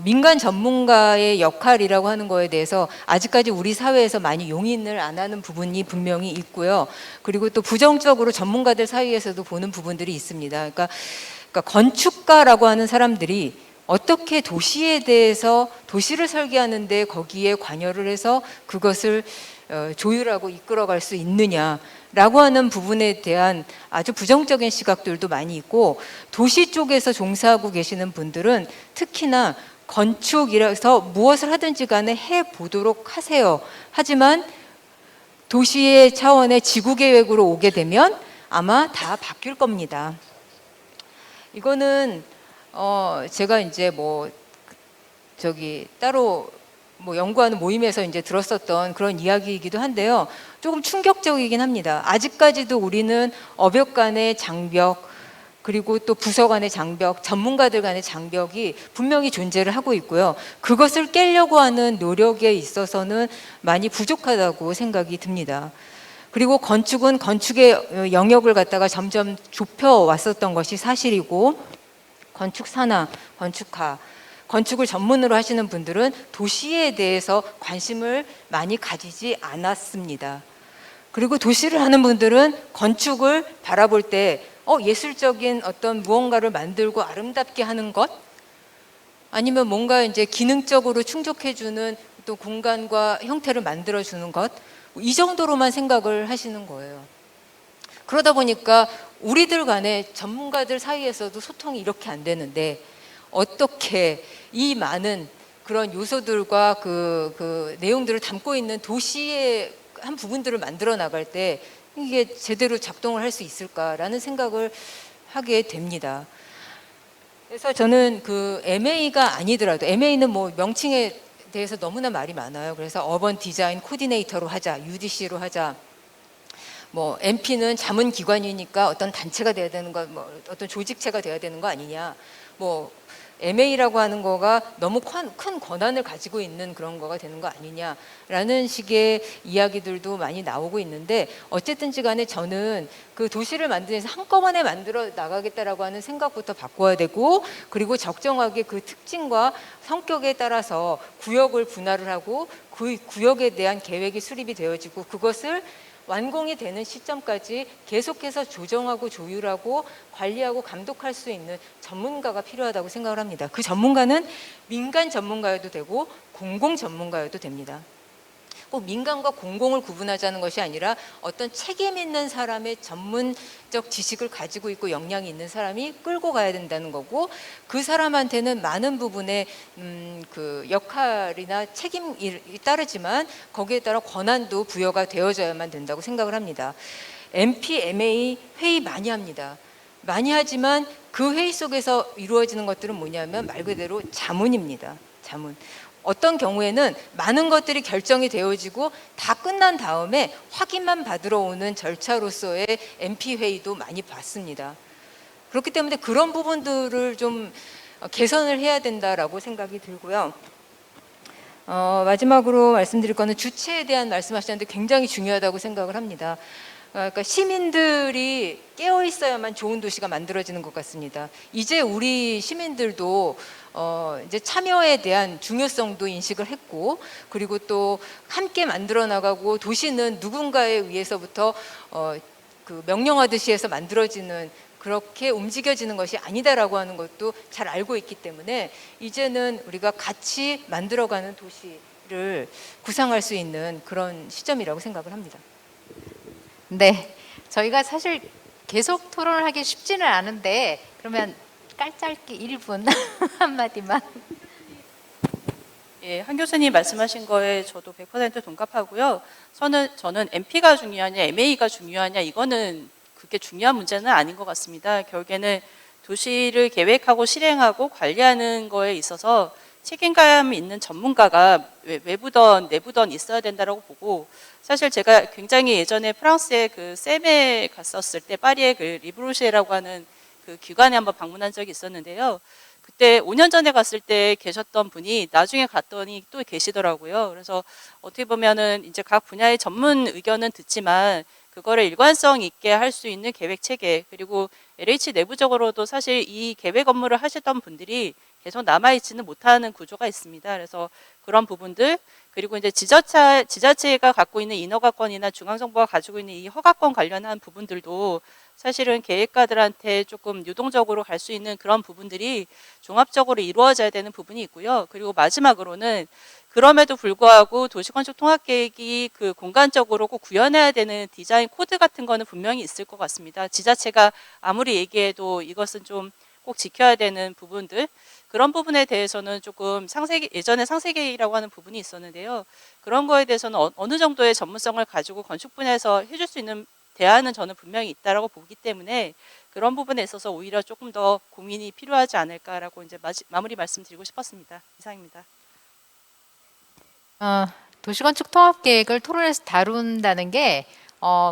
민간 전문가의 역할이라고 하는 거에 대해서 아직까지 우리 사회에서 많이 용인을 안 하는 부분이 분명히 있고요. 그리고 또 부정적으로 전문가들 사이에서도 보는 부분들이 있습니다. 그러니까 건축가라고 하는 사람들이 어떻게 도시에 대해서 도시를 설계하는데 거기에 관여를 해서 그것을 조율하고 이끌어갈 수 있느냐라고 하는 부분에 대한 아주 부정적인 시각들도 많이 있고, 도시 쪽에서 종사하고 계시는 분들은 특히나 건축이라서 무엇을 하든지 간에 해보도록 하세요. 하지만 도시의 차원의 지구계획으로 오게 되면 아마 다 바뀔 겁니다. 이거는 제가 이제 따로 연구하는 모임에서 이제 들었었던 그런 이야기이기도 한데요. 조금 충격적이긴 합니다. 아직까지도 우리는 업역 간의 장벽, 그리고 또 부서 간의 장벽, 전문가들 간의 장벽이 분명히 존재를 하고 있고요. 그것을 깨려고 하는 노력에 있어서는 많이 부족하다고 생각이 듭니다. 그리고 건축은 건축의 영역을 갖다가 점점 좁혀 왔었던 것이 사실이고, 건축 산하, 건축가, 건축을 전문으로 하시는 분들은 도시에 대해서 관심을 많이 가지지 않았습니다. 그리고 도시를 하는 분들은 건축을 바라볼 때 예술적인 어떤 무언가를 만들고 아름답게 하는 것, 아니면 뭔가 이제 기능적으로 충족해주는 또 공간과 형태를 만들어주는 것, 이 정도로만 생각을 하시는 거예요. 그러다 보니까 우리들 간에 전문가들 사이에서도 소통이 이렇게 안 되는데 어떻게 이 많은 그런 요소들과 그 내용들을 담고 있는 도시의 한 부분들을 만들어 나갈 때 이게 제대로 작동을 할 수 있을까라는 생각을 하게 됩니다. 그래서 저는 그 MA가 아니더라도, MA는 명칭에 대해서 너무나 말이 많아요. 그래서 어번 디자인 코디네이터로 하자, UDC로 하자. MP는 자문기관이니까 어떤 단체가 돼야 되는 거, 어떤 조직체가 돼야 되는 거 아니냐. MA라고 하는 거가 너무 큰 권한을 가지고 있는 그런 거가 되는 거 아니냐라는 식의 이야기들도 많이 나오고 있는데, 어쨌든지 간에 저는 그 도시를 만들면서 한꺼번에 만들어 나가겠다라고 하는 생각부터 바꿔야 되고, 그리고 적정하게 그 특징과 성격에 따라서 구역을 분할을 하고 그 구역에 대한 계획이 수립이 되어지고 그것을 완공이 되는 시점까지 계속해서 조정하고 조율하고 관리하고 감독할 수 있는 전문가가 필요하다고 생각을 합니다. 그 전문가는 민간 전문가여도 되고 공공 전문가여도 됩니다. 꼭 민간과 공공을 구분하자는 것이 아니라 어떤 책임 있는 사람의 전문적 지식을 가지고 있고 역량이 있는 사람이 끌고 가야 된다는 거고, 그 사람한테는 많은 부분의 그 역할이나 책임이 따르지만 거기에 따라 권한도 부여가 되어져야만 된다고 생각을 합니다. MP, MA 회의 많이 합니다. 많이 하지만 그 회의 속에서 이루어지는 것들은 뭐냐면 말 그대로 자문입니다. 자문. 어떤 경우에는 많은 것들이 결정이 되어지고 다 끝난 다음에 확인만 받으러 오는 절차로서의 MP 회의도 많이 봤습니다. 그렇기 때문에 그런 부분들을 좀 개선을 해야 된다라고 생각이 들고요. 마지막으로 말씀드릴 거는 주체에 대한 말씀하셨는데 굉장히 중요하다고 생각을 합니다. 그러니까 시민들이 깨어 있어야만 좋은 도시가 만들어지는 것 같습니다. 이제 우리 시민들도 이제 참여에 대한 중요성도 인식을 했고, 그리고 또 함께 만들어 나가고, 도시는 누군가에 의해서부터 그 명령하듯이 해서 만들어지는, 그렇게 움직여지는 것이 아니다라고 하는 것도 잘 알고 있기 때문에 이제는 우리가 같이 만들어가는 도시를 구상할 수 있는 그런 시점이라고 생각을 합니다. 네, 저희가 사실 계속 토론을 하기 쉽지는 않은데 그러면 짧게 1분 한마디만. 예, 한 교수님 말씀하신 거에 저도 100% 동감하고요. 저는 MP가 중요하냐, MA가 중요하냐, 이거는 그게 중요한 문제는 아닌 것 같습니다. 결국에는 도시를 계획하고 실행하고 관리하는 거에 있어서 책임감 있는 전문가가 외부든 내부든 있어야 된다고 보고, 사실 제가 굉장히 예전에 프랑스에 그 셈에 갔었을 때 파리의 그 리브로시에라고 하는 그 기관에 한번 방문한 적이 있었는데요. 그때 5년 전에 갔을 때 계셨던 분이 나중에 갔더니 또 계시더라고요. 그래서 어떻게 보면은 이제 각 분야의 전문 의견은 듣지만 그거를 일관성 있게 할 수 있는 계획 체계, 그리고 LH 내부적으로도 사실 이 계획 업무를 하셨던 분들이 계속 남아있지는 못하는 구조가 있습니다. 그래서 그런 부분들, 그리고 이제 지자체가 갖고 있는 인허가권이나 중앙정부가 가지고 있는 이 허가권 관련한 부분들도 사실은 계획가들한테 조금 유동적으로 갈 수 있는 그런 부분들이 종합적으로 이루어져야 되는 부분이 있고요. 그리고 마지막으로는 그럼에도 불구하고 도시건축 통합계획이 그 공간적으로 꼭 구현해야 되는 디자인 코드 같은 거는 분명히 있을 것 같습니다. 지자체가 아무리 얘기해도 이것은 좀 꼭 지켜야 되는 부분들, 그런 부분에 대해서는 조금 예전에 상세계획이라고 하는 부분이 있었는데요. 그런 거에 대해서는 어느 정도의 전문성을 가지고 건축 분야에서 해줄 수 있는 대안은 저는 분명히 있다라고 보기 때문에 그런 부분에 있어서 오히려 조금 더 고민이 필요하지 않을까라고 이제 마무리 말씀드리고 싶었습니다. 이상입니다. 도시건축 통합계획을 토론에서 다룬다는 게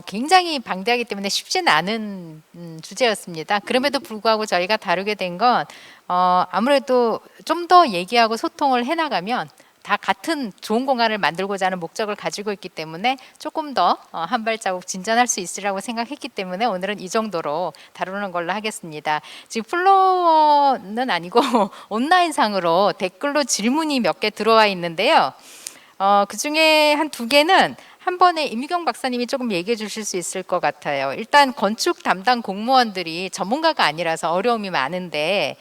굉장히 방대하기 때문에 쉽지는 않은 주제였습니다. 그럼에도 불구하고 저희가 다루게 된 건 아무래도 좀 더 얘기하고 소통을 해나가면 다 같은 좋은 공간을 만들고자 하는 목적을 가지고 있기 때문에 조금 더 한 발자국 진전할 수 있으리라고 생각했기 때문에 오늘은 이 정도로 다루는 걸로 하겠습니다. 지금 플로어는 아니고 온라인상으로 댓글로 질문이 몇 개 들어와 있는데요. 그 중에 한 2개는 한 번에 임유경 박사님이 조금 얘기해 주실 수 있을 것 같아요. 일단 건축 담당 공무원들이 전문가가 아니라서 어려움이 많은데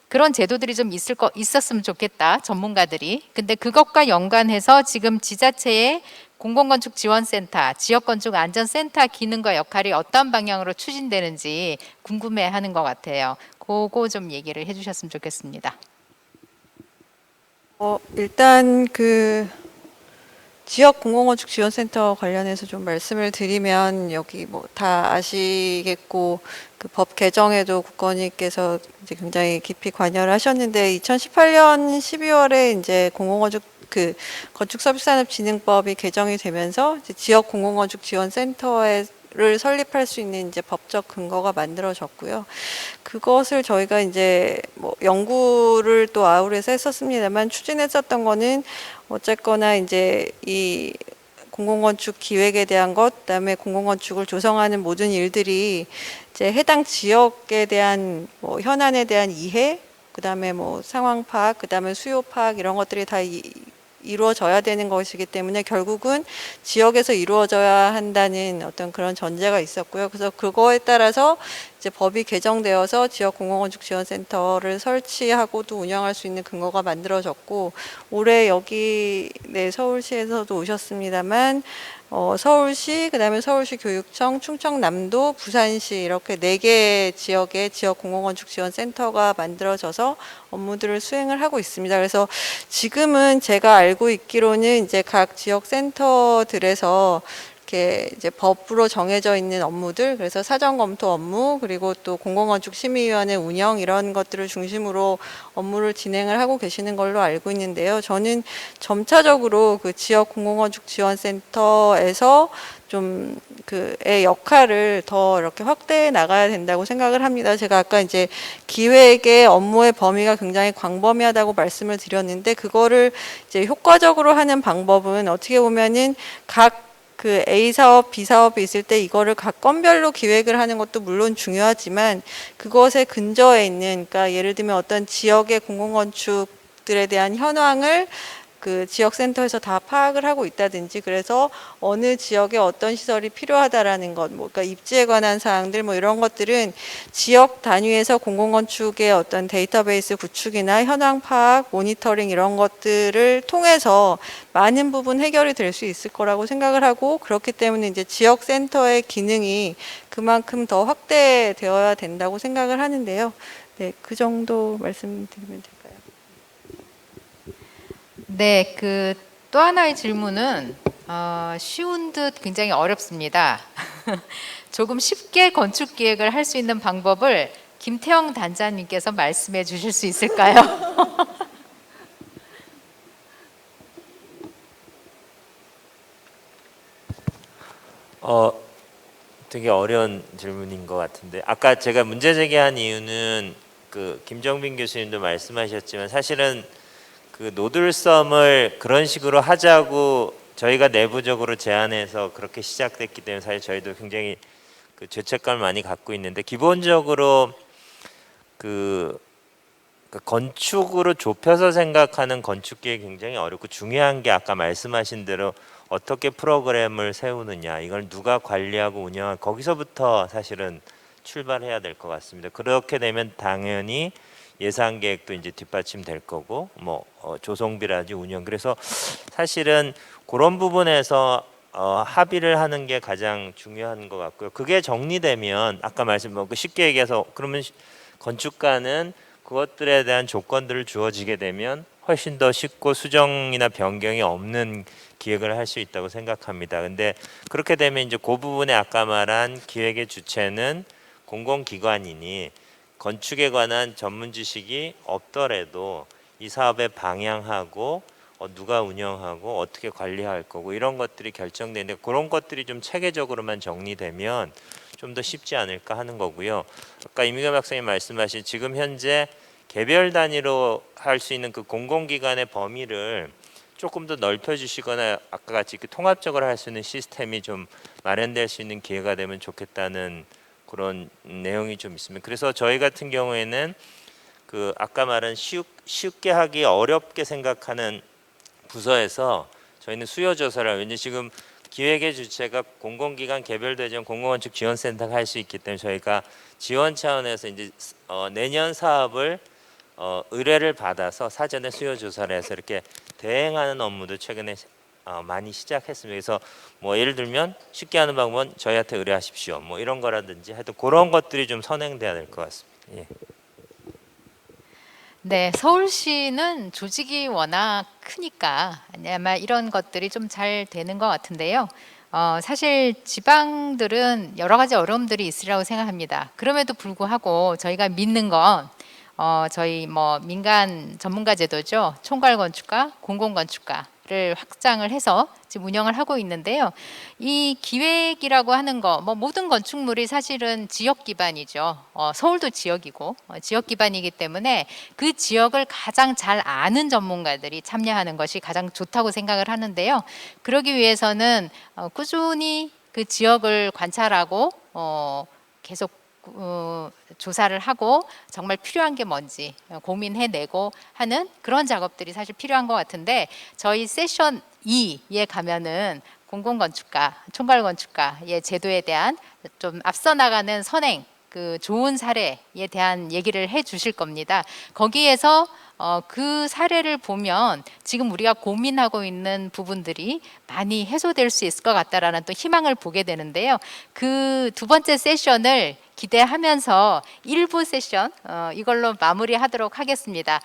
그런 제도들이 좀 있었으면 좋겠다, 전문가들이. 근데 그것과 연관해서 지금 지자체의 공공건축 지원센터, 지역건축 안전센터 기능과 역할이 어떤 방향으로 추진되는지 궁금해하는 것 같아요. 그거 좀 얘기를 해주셨으면 좋겠습니다. 일단 그 지역 공공건축 지원센터 관련해서 좀 말씀을 드리면, 여기 뭐 다 아시겠고 그 법 개정에도 국건위께서 이제 굉장히 깊이 관여를 하셨는데, 2018년 12월에 이제 공공건축 그 건축서비스산업진흥법이 개정이 되면서 이제 지역 공공건축 지원센터를 설립할 수 있는 이제 법적 근거가 만들어졌고요. 그것을 저희가 이제 뭐 연구를 또 아울에서 했었습니다만, 추진했었던 거는 어쨌거나 이제 이 공공건축 기획에 대한 것, 그다음에 공공건축을 조성하는 모든 일들이 이제 해당 지역에 대한 뭐 현안에 대한 이해, 그다음에 뭐 상황 파악, 그다음에 수요 파악, 이런 것들이 다 이루어져야 되는 것이기 때문에 결국은 지역에서 이루어져야 한다는 어떤 그런 전제가 있었고요. 그래서 그거에 따라서 이제 법이 개정되어서 지역 공공건축 지원센터를 설치하고 또 운영할 수 있는 근거가 만들어졌고, 올해 여기 서울시에서도 오셨습니다만 서울시, 그다음에 서울시 교육청, 충청남도, 부산시 이렇게 4개 지역의 지역 공공건축 지원센터가 만들어져서 업무들을 수행을 하고 있습니다. 그래서 지금은 제가 알고 있기로는 이제 각 지역 센터들에서 이렇게 이렇게 이제 법으로 정해져 있는 업무들, 그래서 사전 검토 업무, 그리고 또 공공건축심의위원회 운영 이런 것들을 중심으로 업무를 진행을 하고 계시는 걸로 알고 있는데요. 저는 점차적으로 그 지역 공공건축 지원센터에서 좀 그의 역할을 더 이렇게 확대해 나가야 된다고 생각을 합니다. 제가 아까 이제 기획의 업무의 범위가 굉장히 광범위하다고 말씀을 드렸는데, 그거를 이제 효과적으로 하는 방법은 어떻게 보면은 각 그 A 사업, B 사업이 있을 때 이거를 각 건별로 기획을 하는 것도 물론 중요하지만, 그것에 근저에 있는, 그러니까 예를 들면 어떤 지역의 공공건축들에 대한 현황을 그 지역센터에서 다 파악을 하고 있다든지, 그래서 어느 지역에 어떤 시설이 필요하다라는 것, 뭐 그러니까 입지에 관한 사항들, 뭐 이런 것들은 지역 단위에서 공공건축의 어떤 데이터베이스 구축이나 현황 파악, 모니터링 이런 것들을 통해서 많은 부분 해결이 될 수 있을 거라고 생각을 하고, 그렇기 때문에 이제 지역센터의 기능이 그만큼 더 확대되어야 된다고 생각을 하는데요. 네, 그 정도 말씀드리면 될까요? 네, 그 또 하나의 질문은 쉬운 듯 굉장히 어렵습니다. 조금 쉽게 건축 기획을 할 수 있는 방법을 김태형 단장님께서 말씀해 주실 수 있을까요? 되게 어려운 질문인 것 같은데, 아까 제가 문제 제기한 이유는 그 김정빈 교수님도 말씀하셨지만 사실은 그 노들섬을 그런 식으로 하자고 저희가 내부적으로 제안해서 그렇게 시작됐기 때문에 사실 저희도 굉장히 그 죄책감을 많이 갖고 있는데, 기본적으로 그 건축으로 좁혀서 생각하는 건축 기획이 굉장히 어렵고, 중요한 게 아까 말씀하신 대로 어떻게 프로그램을 세우느냐, 이걸 누가 관리하고 운영할, 거기서부터 사실은 출발해야 될 것 같습니다. 그렇게 되면 당연히 예산 계획도 이제 뒷받침될 거고, 뭐 조성비라든지 운영, 그래서 사실은 그런 부분에서 합의를 하는 게 가장 중요한 것 같고요. 그게 정리되면 아까 말씀 쉽게 얘기해서, 그러면 건축가는 그것들에 대한 조건들을 주어지게 되면 훨씬 더 쉽고 수정이나 변경이 없는 기획을 할 수 있다고 생각합니다. 근데 그렇게 되면 이제 그 부분에 아까 말한 기획의 주체는 공공기관이니 건축에 관한 전문 지식이 없더라도 이 사업의 방향하고 누가 운영하고 어떻게 관리할 거고 이런 것들이 결정되는데, 그런 것들이 좀 체계적으로만 정리되면 좀 더 쉽지 않을까 하는 거고요. 아까 이미경 박사님 말씀하신 지금 현재 개별 단위로 할 수 있는 그 공공기관의 범위를 조금 더 넓혀주시거나 아까 같이 통합적으로 할 수 있는 시스템이 좀 마련될 수 있는 기회가 되면 좋겠다는 그런 내용이 좀 있습니다. 그래서 저희 같은 경우에는 그 아까 말한 쉽게 하기 어렵게 생각하는 부서에서 저희는 수요 조사를, 왠지 지금 기획의 주체가 공공기관 개별대전 공공건축 지원센터가 할 수 있기 때문에 저희가 지원 차원에서 이제 내년 사업을 의뢰를 받아서 사전에 수요 조사를 해서 이렇게 대행하는 업무도 최근에 많이 시작했습니다. 그래서 뭐 예를 들면 쉽게 하는 방법은 저희한테 의뢰하십시오, 뭐 이런 거라든지 하여튼 그런 것들이 좀 선행돼야 될 것 같습니다. 예. 네, 서울시는 조직이 워낙 크니까 아마 이런 것들이 좀 잘 되는 것 같은데요. 사실 지방들은 여러 가지 어려움들이 있으리라고 생각합니다. 그럼에도 불구하고 저희가 믿는 건 저희 뭐 민간 전문가 제도죠. 총괄건축가, 공공건축가를 확장을 해서 지금 운영을 하고 있는데요. 이 기획이라고 하는 거, 뭐 모든 건축물이 사실은 지역 기반이죠. 서울도 지역이고 지역 기반이기 때문에 그 지역을 가장 잘 아는 전문가들이 참여하는 것이 가장 좋다고 생각을 하는데요. 그러기 위해서는 꾸준히 그 지역을 관찰하고 계속 조사를 하고 정말 필요한 게 뭔지 고민해내고 하는 그런 작업들이 사실 필요한 것 같은데, 저희 세션 2에 가면은 공공건축가, 총괄건축가의 제도에 대한 좀 앞서 나가는 선행, 그 좋은 사례에 대한 얘기를 해 주실 겁니다. 거기에서 그 사례를 보면 지금 우리가 고민하고 있는 부분들이 많이 해소될 수 있을 것 같다라는 또 희망을 보게 되는데요. 그 두 번째 세션을 기대하면서 1부 세션 이걸로 마무리하도록 하겠습니다.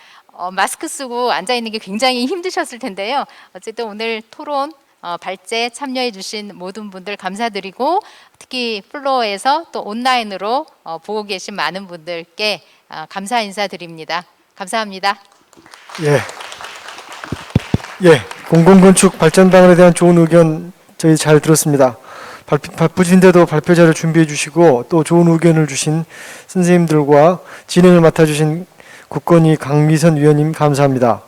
마스크 쓰고 앉아 있는 게 굉장히 힘드셨을 텐데요. 어쨌든 오늘 토론 발제 참여해 주신 모든 분들 감사드리고 특히 플로어에서 또 온라인으로 보고 계신 많은 분들께 감사 인사드립니다. 감사합니다. 예, 공공건축 발전 방안에 대한 좋은 의견 저희 잘 들었습니다. 바쁘신데도 발표자를 준비해 주시고 또 좋은 의견을 주신 선생님들과 진행을 맡아주신 국건위 강미선 위원님 감사합니다.